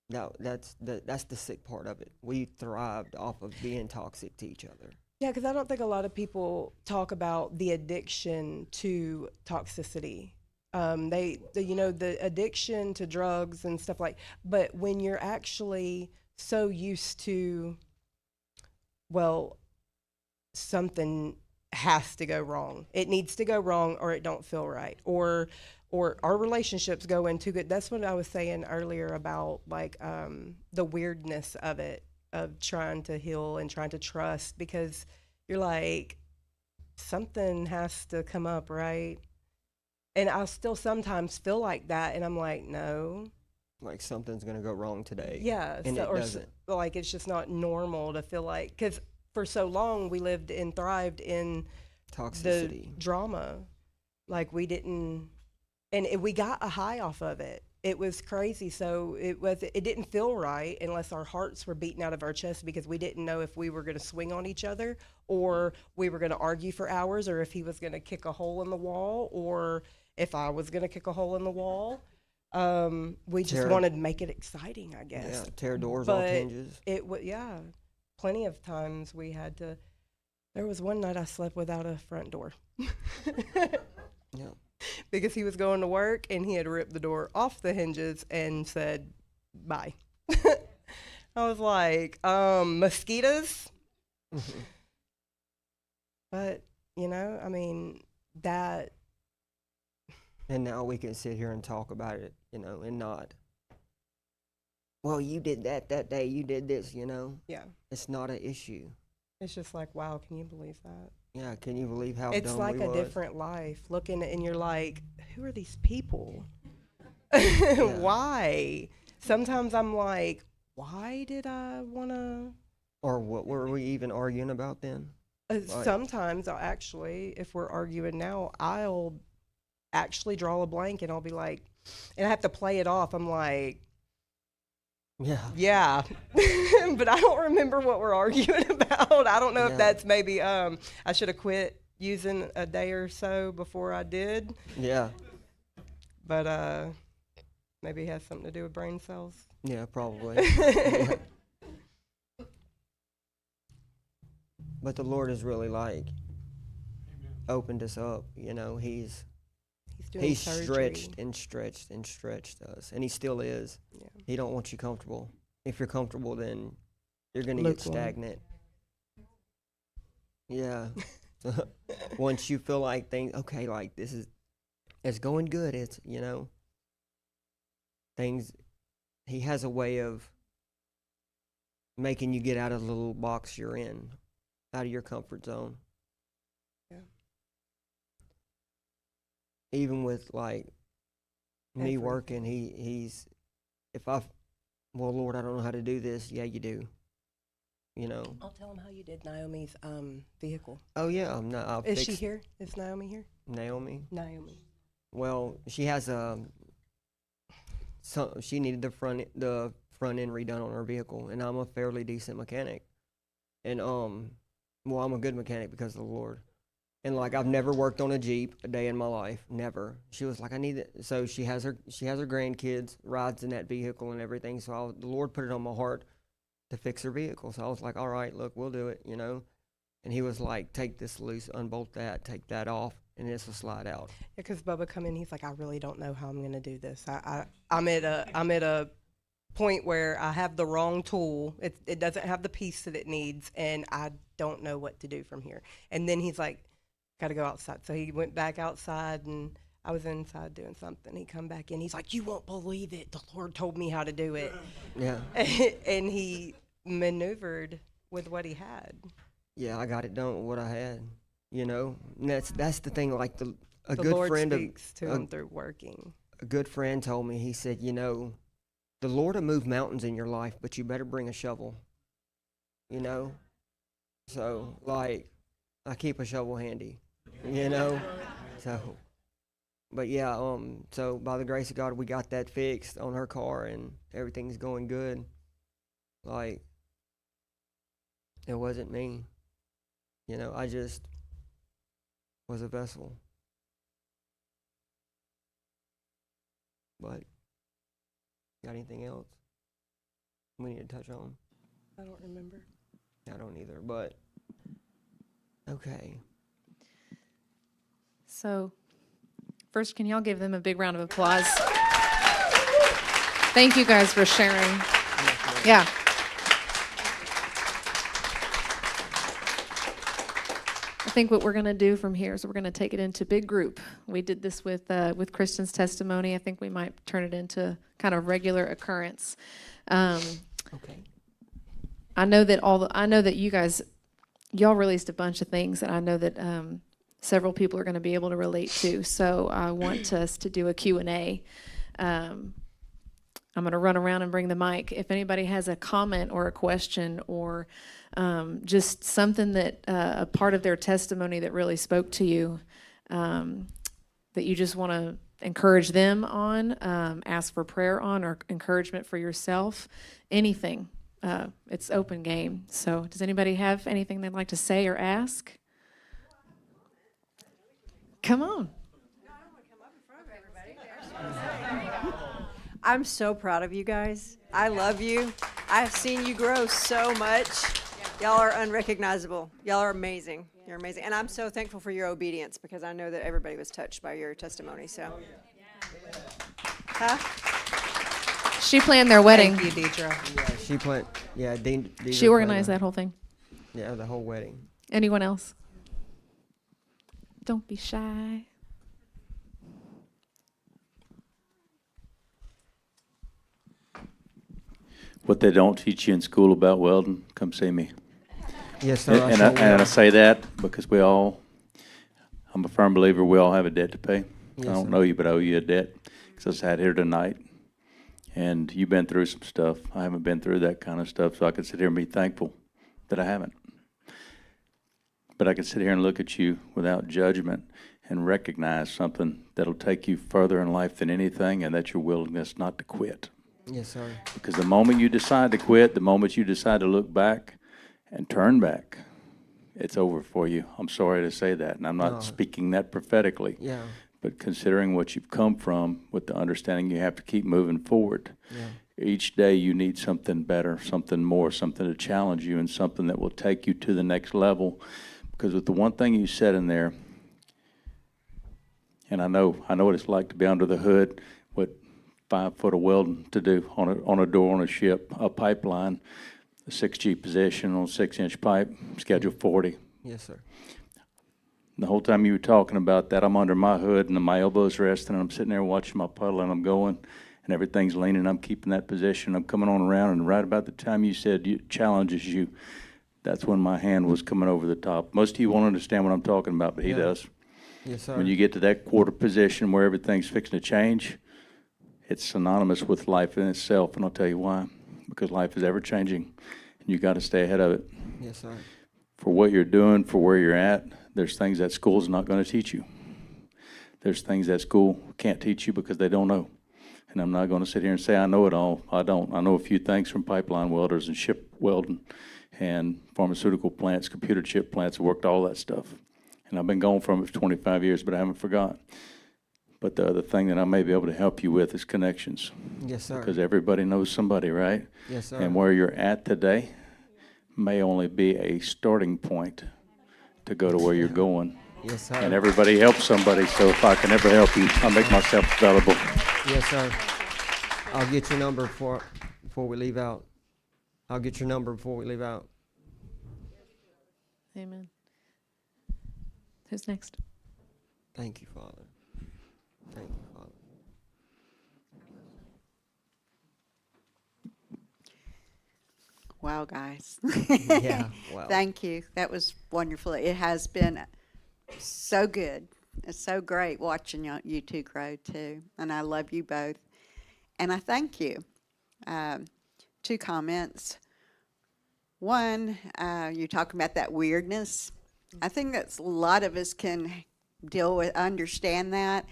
That's the sick part of it. We thrived off of being toxic to each other. Yeah, because I don't think a lot of people talk about the addiction to toxicity. The addiction to drugs and stuff but when you're actually so used to, well, something has to go wrong. It needs to go wrong, or it don't feel right, or our relationships go in too good. That's what I was saying earlier about the weirdness of it, of trying to heal and trying to trust, because you're like, something has to come up, right? And I still sometimes feel like that, and I'm like, no. Like something's gonna go wrong today. Yeah, and it doesn't. Like it's just not normal to feel like, because for so long we lived and thrived in Toxicity. the drama. Like we didn't, and we got a high off of it. It was crazy. So it didn't feel right unless our hearts were beating out of our chest, because we didn't know if we were going to swing on each other, or we were going to argue for hours, or if he was going to kick a hole in the wall, or if I was going to kick a hole in the wall. We just wanted to make it exciting, I guess. Yeah, tear doors off hinges. Plenty of times we had to. There was one night I slept without a front door. Yeah. Because he was going to work and he had ripped the door off the hinges and said, bye. I was like, mosquitoes? But, you know, I mean, that, And now we can sit here and talk about it, you know, and not, well, you did that day, you did this, you know. yeah, It's not an issue. it's just like, wow, can you believe that? Yeah, can you believe how It's dumb like we a was? different life. Looking at, and you're like, who are these people? Why? Sometimes I'm like, why did I want to? Or what were we even arguing about then? Sometimes I'll actually, if we're arguing now, I'll actually draw a blank and I'll be like, and I have to play it off. I'm like, Yeah. yeah, but I don't remember what we're arguing about. I don't know Yeah. if that's maybe I should have quit using a day or so before I did, Yeah. but maybe it has something to do with brain cells. Yeah, probably. Yeah. But the Lord has really like opened us up, you know. He's doing surgery. stretched and stretched and stretched us, and he still is. Yeah. He don't want you comfortable. If you're comfortable, then you're gonna get Lukewarm. stagnant. Yeah. Once you feel like things, okay, like it's going good. It's, you know, things. He has a way of making you get out of the little box you're in, out of your comfort zone. Yeah. Even with like me Everything. working, he's if I, well, Lord, I don't know how to do this. Yeah, you do. You know. I'll tell him how you did Naomi's vehicle. Oh yeah, I'm not. I'll Is she fix here? Is Naomi here? Naomi. Naomi. Well, she has she needed the front end redone on her vehicle, and I'm a fairly decent mechanic, and well, I'm a good mechanic because of the Lord, and like I've never worked on a Jeep a day in my life, never. She was like, I need it, so she has her grandkids, rides in that vehicle and everything. So the Lord put it on my heart to fix her vehicle. So I was like, all right, look, we'll do it, you know. And he was like, take this loose, unbolt that, take that off, and this will slide out. Yeah, because Bubba come in, he's like, I really don't know how I'm going to do this. I'm at a point where I have the wrong tool. It doesn't have the piece that it needs, and I don't know what to do from here. And then he's like, got to go outside. So he went back outside, and I was inside doing something. He come back in. He's like, you won't believe it. The Lord told me how to do it. Yeah. And he maneuvered with what he had. Yeah, I got it done with what I had, you know. And that's the thing. Like The good Lord friend speaks to him through working. a good friend told me. He said, you know, the Lord will move mountains in your life, but you better bring a shovel. You know. So like, I keep a shovel handy, you know. So, but yeah, so by the grace of God, we got that fixed on her car, and everything's going good. Like, it wasn't me. You know, I just was a vessel. But, got anything else we need to touch on? I don't remember. I don't either, but, okay. So, first, can y'all give them a big round of applause? Thank you guys for sharing. Yeah. I think what we're going to do from here is we're going to take it into big group. We did this with Kristen's testimony. I think we might turn it into kind of regular occurrence. Okay. I know that you guys, y'all released a bunch of things that I know that several people are going to be able to relate to. So I want us to do a Q&A. I'm going to run around and bring the mic. If anybody has a comment or a question or just something that a part of their testimony that really spoke to you, that you just want to encourage them on, ask for prayer on, or encouragement for yourself, anything. It's open game. So does anybody have anything they'd like to say or ask? Come on. I'm so proud of you guys. I love you. I've seen you grow so much. Y'all are unrecognizable. Y'all are amazing. You're amazing. And I'm so thankful for your obedience because I know that everybody was touched by your testimony. So, She planned their wedding. Thank you, Deidre. Yeah, she She organized that whole thing. Yeah, the whole wedding. Anyone else? Don't be shy. What they don't teach you in school about welding, come see me. Yes, sir. I And sure I will. say that because I'm a firm believer we all have a debt to pay. Yes, I don't sir. know you, but I owe you a debt because I sat here tonight and you've been through some stuff. I haven't been through that kind of stuff, so I can sit here and be thankful that I haven't. But I can sit here and look at you without judgment and recognize something that'll take you further in life than anything, and that's your willingness not to quit. Yes, sir. Because the moment you decide to quit, the moment you decide to look back and turn back, it's over for you. I'm sorry to say that, and I'm not No. speaking that prophetically. Yeah. But considering what you've come from, with the understanding you have to keep moving forward, Yeah. each day you need something better, something more, something to challenge you, and something that will take you to the next level. Because with the one thing you said in there, and I know what it's like to be under the hood, what 5 foot of welding to do on a door on a ship, a pipeline, a 6G position on 6-inch pipe, schedule 40. Yes, sir. The whole time you were talking about that, I'm under my hood and my elbows resting, and I'm sitting there watching my puddle, and I'm going, and everything's leaning. I'm keeping that position. I'm coming on around, and right about the time you said it challenges you, that's when my hand was coming over the top. Most of you won't understand what I'm talking about, but he Yeah. does. Yes, sir. When you get to that quarter position where everything's fixing to change, it's synonymous with life in itself, and I'll tell you why. Because life is ever changing, and you got to stay ahead of it. Yes, sir. For what you're doing, for where you're at, there's things that school's not going to teach you. There's things that school can't teach you because they don't know. And I'm not going to sit here and say I know it all. I don't. I know a few things from pipeline welders and ship welding and pharmaceutical plants, computer chip plants, worked all that stuff. And I've been gone from it for 25 years, but I haven't forgot. But the other thing that I may be able to help you with is connections. Yes, sir. Because everybody knows somebody, right? Yes, sir. And where you're at today may only be a starting point to go to where you're going. Yes, sir. And everybody helps somebody, so if I can ever help you, I'll make myself available. Yes, sir. I'll get your number before we leave out. I'll get your number before we leave out. Amen. Who's next? Thank you, Father. Thank you, Father. Wow, guys. Yeah, wow. Thank you. That was wonderful. It has been so good. It's so great watching you two grow, too. And I love you both. And I thank you. 2 comments. One, you're talking about that weirdness. I think that a lot of us can understand that.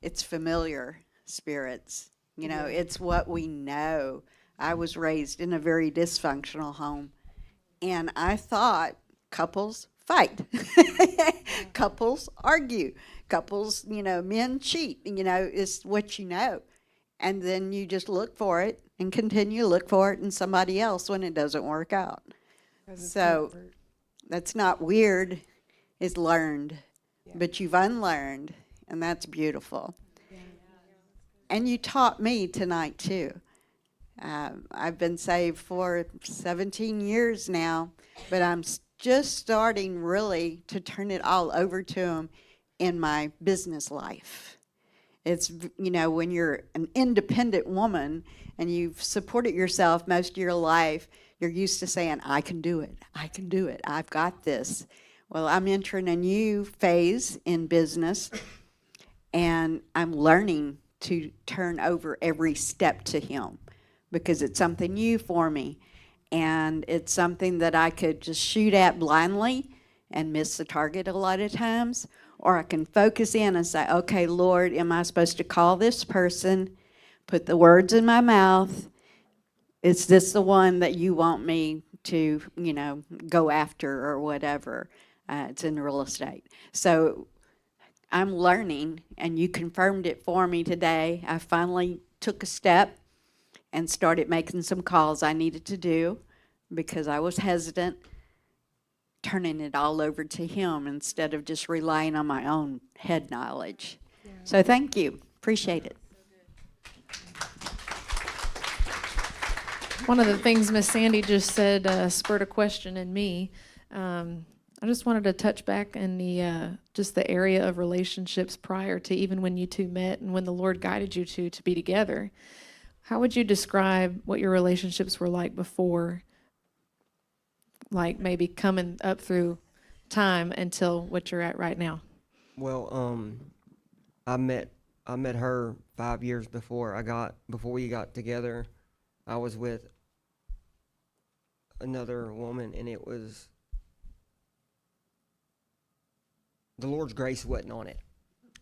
It's familiar spirits. You know, it's what we know. I was raised in a very dysfunctional home, and I thought couples fight, couples argue, couples, men cheat, it's what you know. And then you just look for it and continue to look for it in somebody else when it doesn't work out. So that's not weird, it's learned, but you've unlearned, and that's beautiful. And you taught me tonight, too. I've been saved for 17 years now, but I'm just starting really to turn it all over to Him in my business life. It's, when you're an independent woman and you've supported yourself most of your life, you're used to saying, I can do it, I've got this. Well, I'm entering a new phase in business, and I'm learning to turn over every step to Him, because it's something new for me, and it's something that I could just shoot at blindly and miss the target a lot of times, or I can focus in and say, okay, Lord, am I supposed to call this person, put the words in my mouth? Is this the one that you want me to, go after or whatever? It's in real estate. So I'm learning, and you confirmed it for me today. I finally took a step and started making some calls I needed to do because I was hesitant, turning it all over to Him instead of just relying on my own head knowledge. So thank you. Appreciate it. One of the things Miss Sandy just said spurred a question in me. I just wanted to touch back in the just the area of relationships prior to even when you two met and when the Lord guided you two to be together. How would you describe what your relationships were like before, like maybe coming up through time until what you're at right now? Well, I met her 5 years before we got together. I was with another woman, and it was the Lord's grace wasn't on it,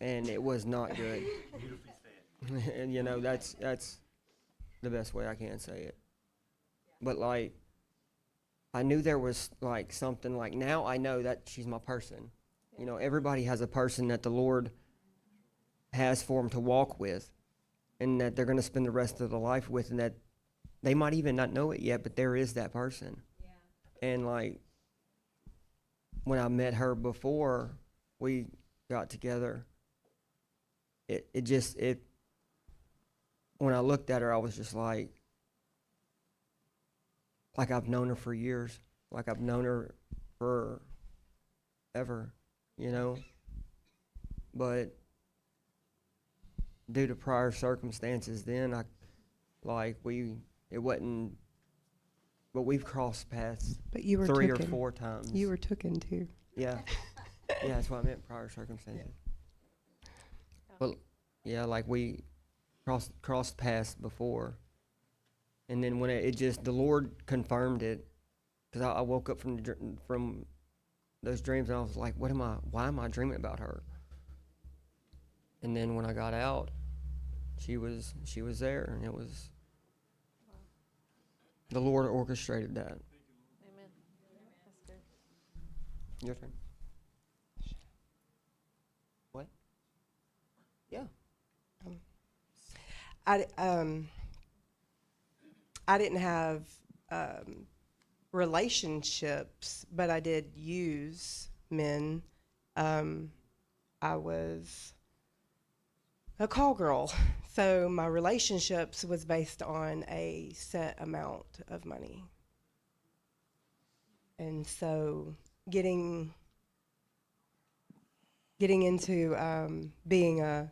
and it was not good. And you know that's the best way I can say it. But like, I knew there was like something. Like now, I know that she's my person. You know, everybody has a person that the Lord has for them to walk with, and that they're going to spend the rest of their life with, and that they might even not know it yet, but there is that person. Yeah. And like, when I met her before we got together, it when I looked at her, I was just like I've known her for years, like I've known her for ever, you know. But due to prior circumstances, then it wasn't. But we've crossed paths But you were 3 or tooken. 4 times. You were tooken too. Yeah. Yeah, that's what I meant, prior circumstances. Well, yeah, like we crossed paths before. And then when it just, the Lord confirmed it, because I woke up from those dreams, and I was like, why am I dreaming about her? And then when I got out, she was there, and it was, the Lord orchestrated that. Amen. That's good. Your turn. What? Yeah. I didn't have relationships, but I did use men. I was a call girl, so my relationships was based on a set amount of money. And so getting into being a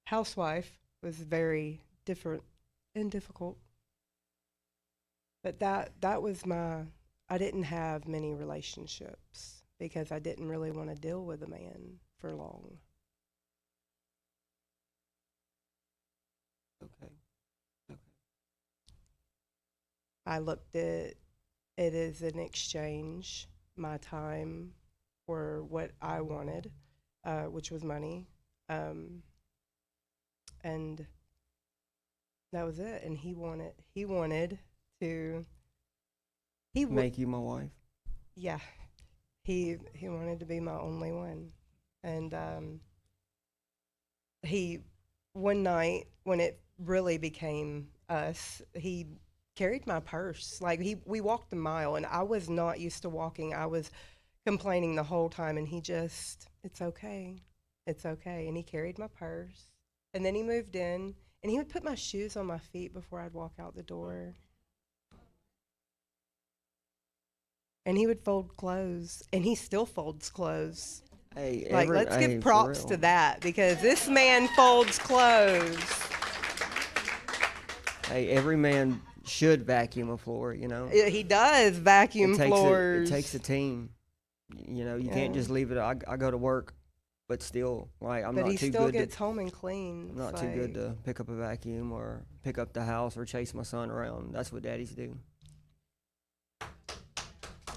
housewife was very different and difficult. But that was I didn't have many relationships because I didn't really want to deal with a man for long. Okay. I looked at it as an exchange, my time for what I wanted, which was money. And that was it. And he wanted to Make you my wife. yeah, he wanted to be my only one. And he one night when it really became us, he carried my purse. Like we walked a mile, and I was not used to walking. I was complaining the whole time, and he just, it's okay, and he carried my purse. And then he moved in, and he would put my shoes on my feet before I'd walk out the door. And he would fold clothes, and he still folds clothes. Hey, Like, let's hey, give for props real. to that, because this man folds clothes. Hey, every man should vacuum a floor, you know. He does vacuum floors. It takes a team. You know, you can't Yeah. just leave it. I go to work, but still, like I'm but not he too still good. gets home and cleans. I'm not too good to pick up a vacuum or pick up the house or chase my son around. That's what daddies do.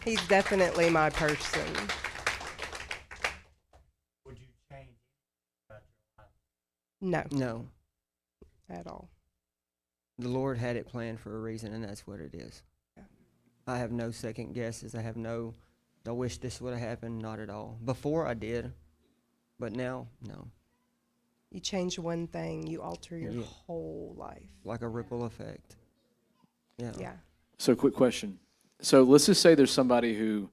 He's definitely my person. Would you change about your life? No, No, at all. the Lord had it planned for a reason, and that's what it is. Yeah. I have no second guesses. I wish this would have happened. Not at all. Before I did, but now, no. You change one thing, you alter your Yeah. whole life. Like a ripple effect. Yeah. Yeah. So, quick question. So, let's just say there's somebody who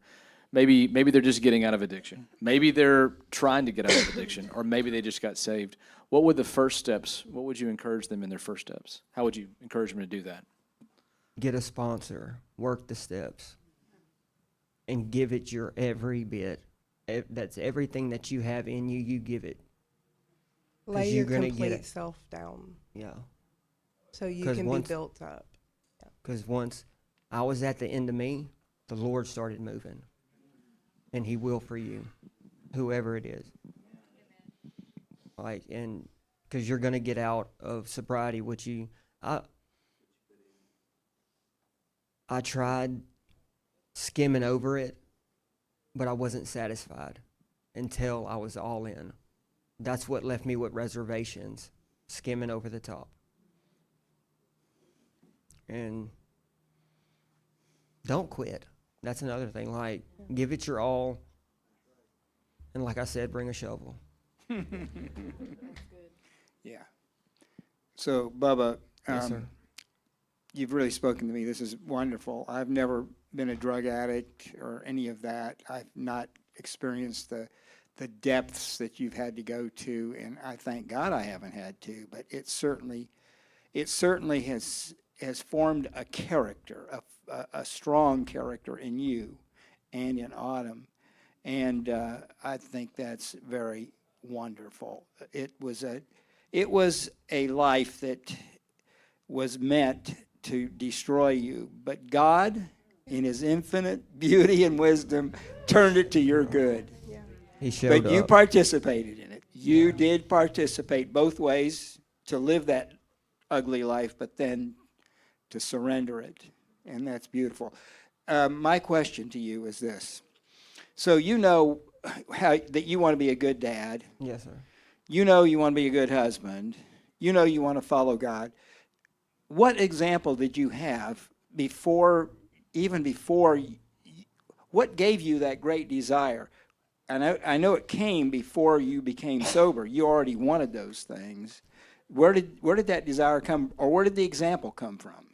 maybe they're just getting out of addiction. Maybe they're trying to get out of addiction, or maybe they just got saved. What would you encourage them in their first steps? How would you encourage them to do that? Get a sponsor. Work the steps. and give it your every bit. That's everything that you have in you. You give it. Lay you're your gonna get complete it. self down Yeah. so you 'Cause can be once- built up. Because once I was at the end of me, the Lord started moving. And He will for you, whoever it is. Like, and because you're going to get out of sobriety, which I tried skimming over it, but I wasn't satisfied until I was all in. That's what left me with reservations, skimming over the top. And don't quit. That's another thing. Like, give it your all. And like I said, bring a shovel. Yeah. So, Bubba, Yes, sir. you've really spoken to me. This is wonderful. I've never been a drug addict or any of that. I've not experienced the depths that you've had to go to, and I thank God I haven't had to. But it certainly has formed a character, a strong character in you and in Autumn, and I think that's very wonderful. It was a life that was meant to destroy you, but God, in His infinite beauty and wisdom, turned it to your good. He showed But you up. participated in it. You did participate both ways to live that ugly life, but then to surrender it. And that's beautiful. My question to you is this. So you know that you want to be a good dad. Yes, sir. You know you want to be a good husband. You know you want to follow God. What example did you have even before, what gave you that great desire? And I know it came before you became sober. You already wanted those things. Where did that desire come, or where did the example come from?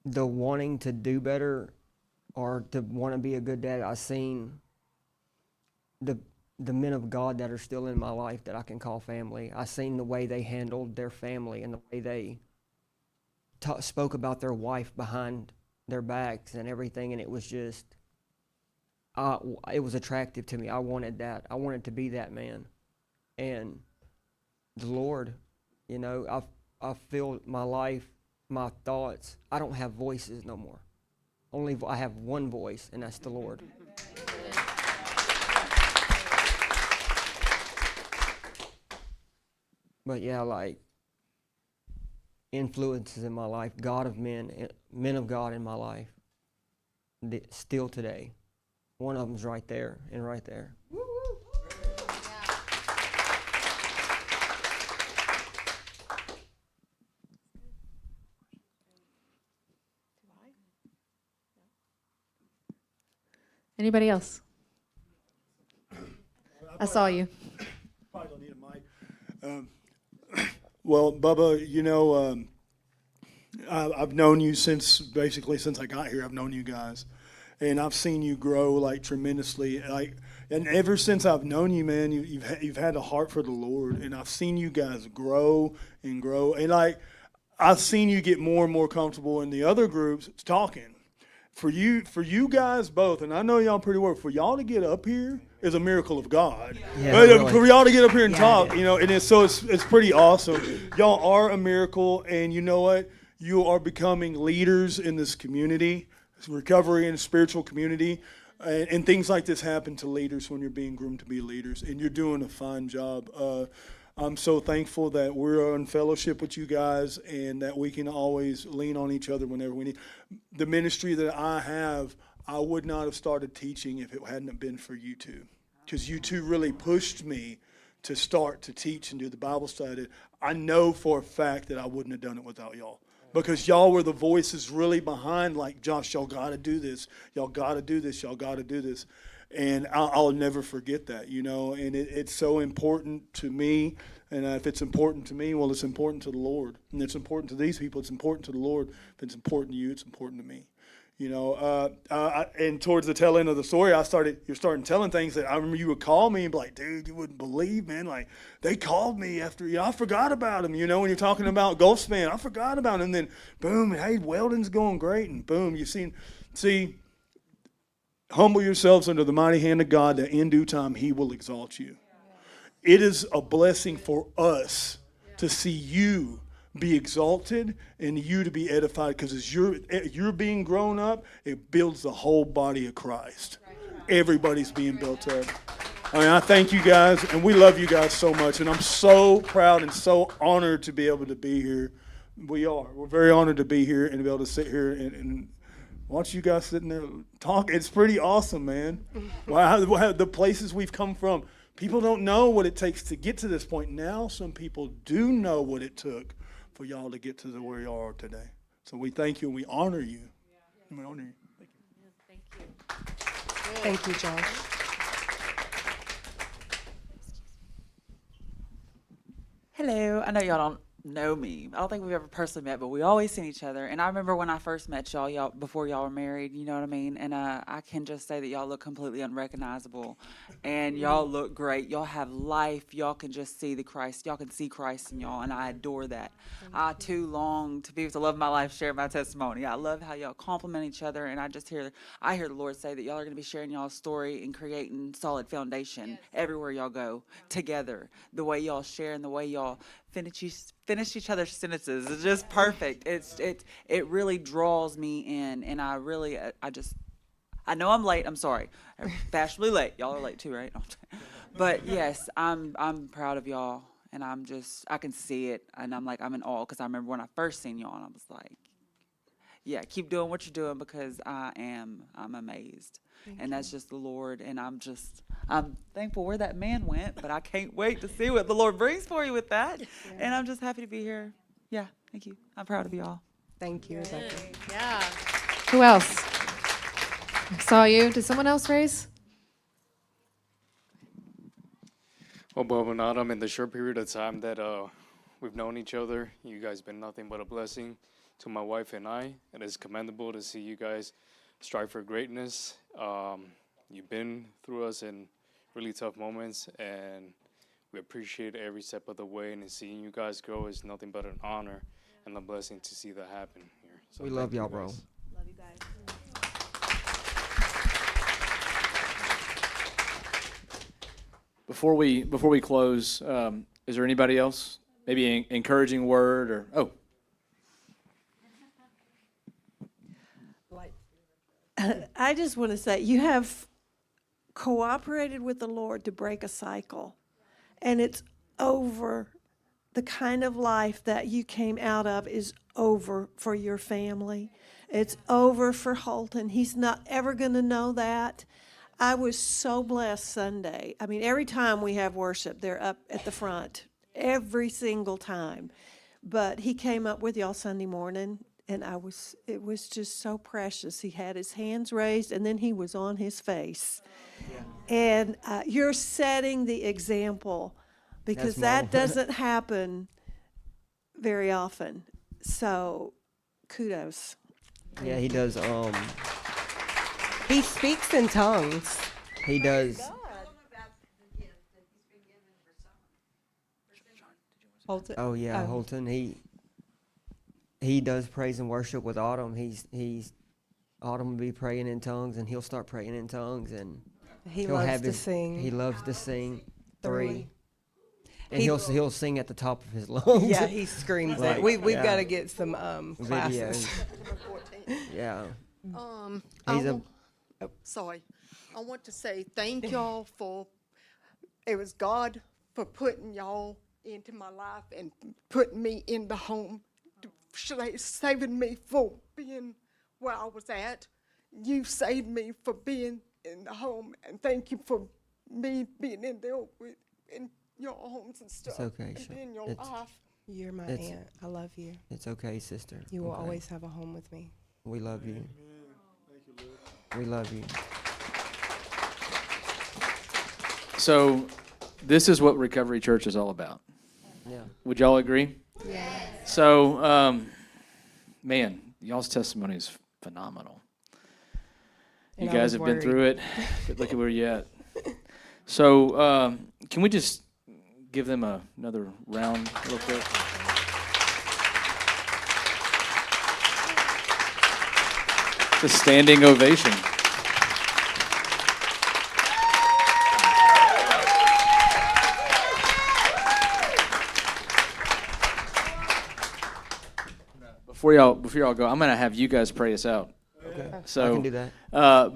The wanting to do better or to want to be a good dad. I seen the men of God that are still in my life that I can call family. I seen the way they handled their family and the way they spoke about their wife behind their backs and everything, and it was just it was attractive to me. I wanted that. I wanted to be that man. And the Lord, I feel my life, my thoughts. I don't have voices no more. I have one voice, and that's the Lord. But yeah, like influences in my life, God of men, men of God in my life, still today. One of them's right there and right there. Anybody else? I saw you. Probably don't need a mic. Well, Bubba, I've known you since I got here. I've known you guys, and I've seen you grow like tremendously. And ever since I've known you, man, you've had a heart for the Lord, and I've seen you guys grow and grow. And I've seen you get more and more comfortable in the other groups talking. For you guys both, and I know y'all pretty well, for y'all to get up here is a miracle of God. Yeah, really. For y'all to get up here and talk, and it's pretty awesome. Y'all are a miracle, and you know what? You are becoming leaders in this community, this recovery and spiritual community, and things like this happen to leaders when you're being groomed to be leaders, and you're doing a fine job. I'm so thankful that we're in fellowship with you guys and that we can always lean on each other whenever we need. The ministry that I have, I would not have started teaching if it hadn't been for you two, because you two really pushed me to start to teach and do the Bible study. I know for a fact that I wouldn't have done it without y'all, because y'all were the voices really behind, like, Josh, y'all got to do this. Y'all got to do this. Y'all got to do this. And I'll never forget that, and it's so important to me. And if it's important to me, well, it's important to the Lord. And it's important to these people. It's important to the Lord. If it's important to you, it's important to me. And towards the tail end of the story, you're starting telling things that I remember you would call me and be like, dude, you wouldn't believe, man. Like, they called me after, I forgot about him, when you're talking about Gulfspan, I forgot about him. And then, boom, hey, welding's going great. And boom, see, humble yourselves under the mighty hand of God that in due time he will exalt you. It is a blessing for us to see you be exalted and you to be edified, because as you're being grown up, it builds the whole body of Christ. Everybody's being built up. I thank you guys, and we love you guys so much, and I'm so proud and so honored to be able to be here. We're very honored to be here and to be able to sit here and watch you guys sitting there talk. It's pretty awesome, man. Wow, the places we've come from. People don't know what it takes to get to this point. Now some people do know what it took for y'all to get to where you are today. So we thank you and we honor you. We honor you. Thank you. Thank you, Josh. Hello. I know y'all don't know me. I don't think we've ever personally met, but we always seen each other. And I remember when I first met y'all before y'all were married, you know what I mean? And I can just say that y'all look completely unrecognizable. And y'all look great. Y'all have life. Y'all can just see the Christ. Y'all can see Christ in y'all, and I adore that. I too long to be with the love of my life, share my testimony. I love how y'all compliment each other, and I hear the Lord say that y'all are going to be sharing y'all's story and creating solid foundation everywhere y'all go together. The way y'all share and the way y'all finish each other's sentences is just perfect. It really draws me in, and I know I'm late. I'm sorry. I'm fashionably late. Y'all are late too, right? But yes, I'm proud of y'all, and I can see it, and I'm in awe, because I remember when I first seen y'all, and I was like, yeah, keep doing what you're doing, because I'm amazed. And that's just the Lord, and I'm thankful where that man went, but I can't wait to see what the Lord brings for you with that. Yeah. And I'm just happy to be here. Yeah, thank you. I'm proud of you all. Thank you, Rebecca. Yeah. Who else? I saw you. Did someone else raise? Well, Bob and Adam, in the short period of time that we've known each other, you guys been nothing but a blessing to my wife and I. It is commendable to see you guys strive for greatness. You've been through us in really tough moments, and we appreciate every step of the way, and seeing you guys grow is nothing but an honor and a blessing to see that happen here. So we love y'all, bro. Love you guys. Before we close, is there anybody else? Maybe an encouraging word or I just want to say, you have cooperated with the Lord to break a cycle, and it's over. The kind of life that you came out of is over for your family. It's over for Holton. He's not ever going to know that. I was so blessed Sunday. I mean, every time we have worship, they're up at the front, every single time. But he came up with y'all Sunday morning, and it was just so precious. He had his hands raised, and then he was on his face. Yeah. And you're setting the example, because that doesn't happen very often. So, kudos. Yeah, he does. He speaks in tongues. He does. Holton. Oh yeah, Holton. He does praise and worship with Autumn. Autumn will be praying in tongues, and he'll start praying in tongues, and he loves to sing. He loves to sing. Three. And he'll sing at the top of his lungs. Yeah, he screams it. We've got to get some classes. Yeah. Sorry. I want to say thank y'all it was God for putting y'all into my life and putting me in the home, saving me for being where I was at. You saved me for being in the home, and thank you for me being in there in your homes and stuff. It's okay. And in your life. You're my aunt. I love you. It's okay, sister. You will always have a home with me. We love you. We love you. So this is what Recovery Church is all about. Yeah. Would y'all agree? Yeah. So, man, y'all's testimony is phenomenal. You And I guys was have been worried. through it, but look at where you're at. So, can we just give them another round real quick? It's a standing ovation. Before y'all go, I'm gonna have you guys pray us out. Okay. So I can do that.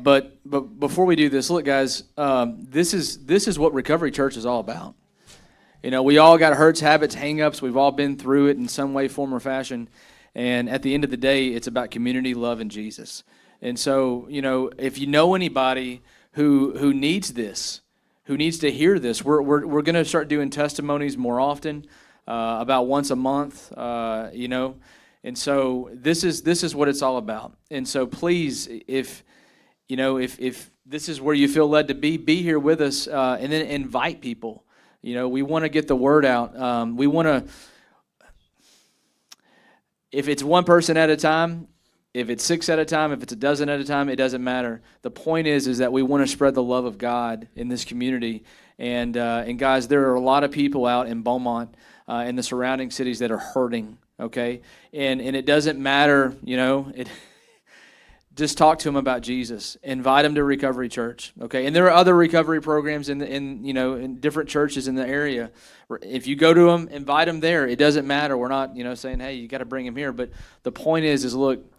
But before we do this, look, guys, this is what Recovery Church is all about. You know, we all got hurts, habits, hang-ups. We've all been through it in some way, form, or fashion. And at the end of the day, it's about community, love, and Jesus. And so, you know, if you know anybody who needs this, who needs to hear this, we're going to start doing testimonies more often, about once a month. You know. And so this is what it's all about. And so please, if this is where you feel led to be here with us, and then invite people. You know, we want to get the word out. We want to, if it's one person at a time, if it's 6 at a time, if it's 12 at a time, it doesn't matter. The point is that we want to spread the love of God in this community. And guys, there are a lot of people out in Beaumont and the surrounding cities that are hurting. Okay, and it doesn't matter, you know. Just talk to them about Jesus. Invite them to Recovery Church. Okay, and there are other recovery programs in different churches in the area. If you go to them, invite them there. It doesn't matter. We're not saying, hey, you got to bring them here. But the point is look,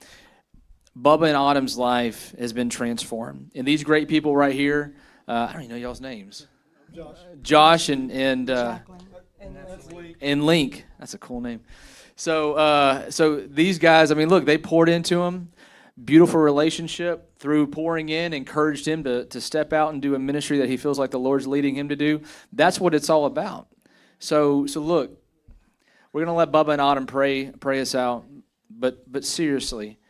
Bubba and Autumn's life has been transformed, and these great people right here. I don't even know y'all's names. Josh and Link. That's a cool name. So these guys, I mean, look, they poured into him. Beautiful relationship through pouring in, encouraged him to step out and do a ministry that he feels like the Lord's leading him to do. That's what it's all about. So look, we're gonna let Bubba and Autumn pray us out, but seriously,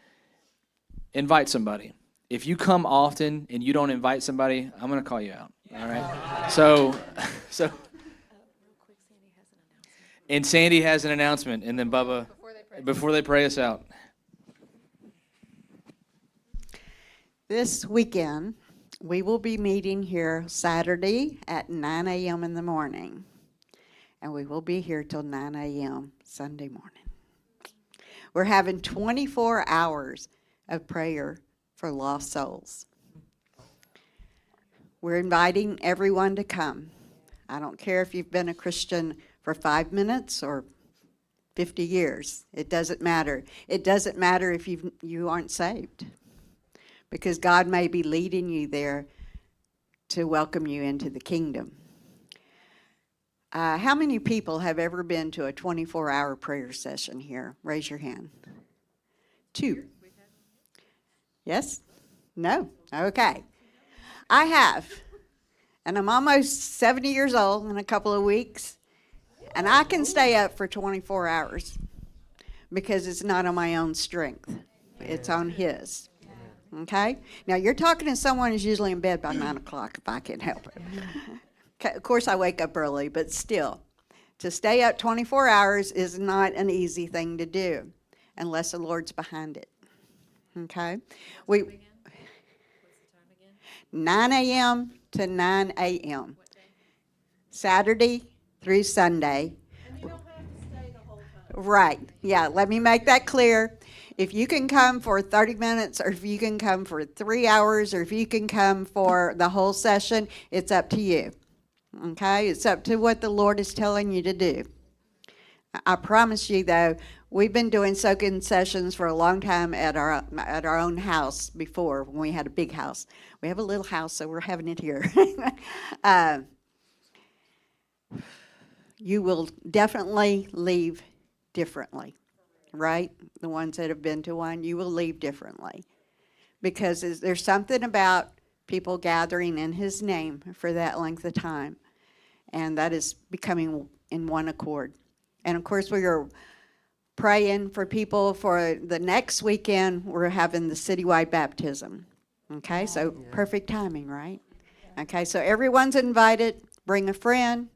invite somebody. If you come often and you don't invite somebody, I'm gonna call you out. All right. So. And Sandy has an announcement, and then Bubba, before they pray us out. This weekend, we will be meeting here Saturday at 9 a.m. in the morning. And we will be here till 9 a.m. Sunday morning. We're having 24 hours of prayer for lost souls. We're inviting everyone to come. I don't care if you've been a Christian for 5 minutes or 50 years. It doesn't matter. It doesn't matter if you aren't saved, because God may be leading you there to welcome you into the kingdom. How many people have ever been to a 24-hour prayer session here? Raise your hand. 2. Yes? No? Okay. I have. And I'm almost 70 years old in a couple of weeks. And I can stay up for 24 hours because it's not on my own strength. It's on His. Okay? Now, you're talking to someone who's usually in bed by 9 o'clock, if I can help it. Okay, of course, I wake up early, but still, to stay up 24 hours is not an easy thing to do unless the Lord's behind it. Okay? 9 a.m. to 9 a.m. Saturday through Sunday. And you don't have to stay the whole time. Right. Yeah, let me make that clear. If you can come for 30 minutes, or if you can come for 3 hours, or if you can come for the whole session, it's up to you. Okay? It's up to what the Lord is telling you to do. I promise you, though, we've been doing soak-in sessions for a long time at our own house before, when we had a big house. We have a little house, so we're having it here. You will definitely leave differently, right? The ones that have been to one, you will leave differently. Because there's something about people gathering in His name for that length of time. And that is becoming in one accord. And of course, we are praying for people for the next weekend. We're having the citywide baptism. Okay, so perfect timing, right? Okay, so everyone's invited. Bring a friend,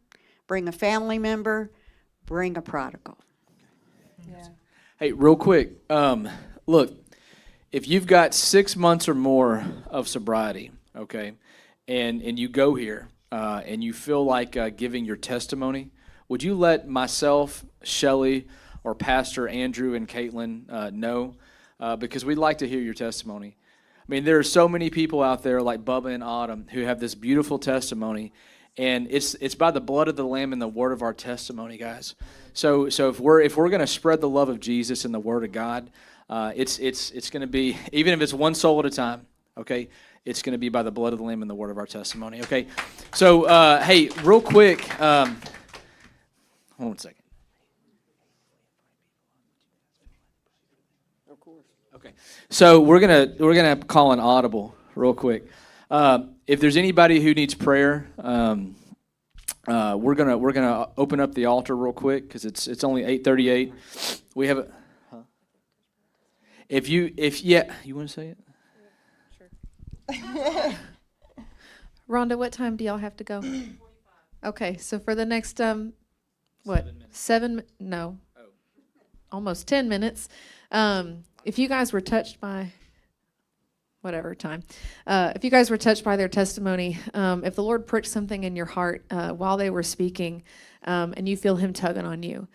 bring a family member, bring a prodigal. Yeah. Hey, real quick, look, if you've got 6 months or more of sobriety, okay, and you go here and you feel like giving your testimony, would you let myself, Shelley, or Pastor Andrew and Caitlin know? Because we'd like to hear your testimony. I mean, there are so many people out there like Bubba and Autumn who have this beautiful testimony, and it's by the blood of the Lamb and the word of our testimony, guys. So if we're going to spread the love of Jesus and the word of God, it's going to be, even if it's one soul at a time, okay, it's going to be by the blood of the Lamb and the word of our testimony, okay? So, hey, real quick, hold on a second. Of course. Okay, so we're gonna call an audible real quick. If there's anybody who needs prayer, we're gonna open up the altar real quick because it's only 8:38. We have a. If you want to say it? Rhonda, what time do y'all have to go? Okay, so for the next, almost 10 minutes. If you guys were touched by, whatever time, if you guys were touched by their testimony, if the Lord pricked something in your heart while they were speaking, and you feel Him tugging on you,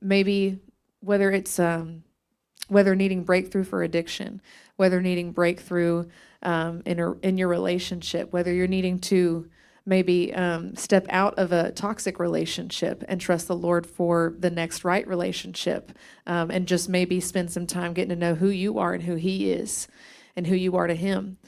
maybe whether it's whether needing breakthrough for addiction, whether needing breakthrough in your relationship, whether you're needing to maybe step out of a toxic relationship and trust the Lord for the next right relationship, and just maybe spend some time getting to know who you are and who He is and who you are to Him.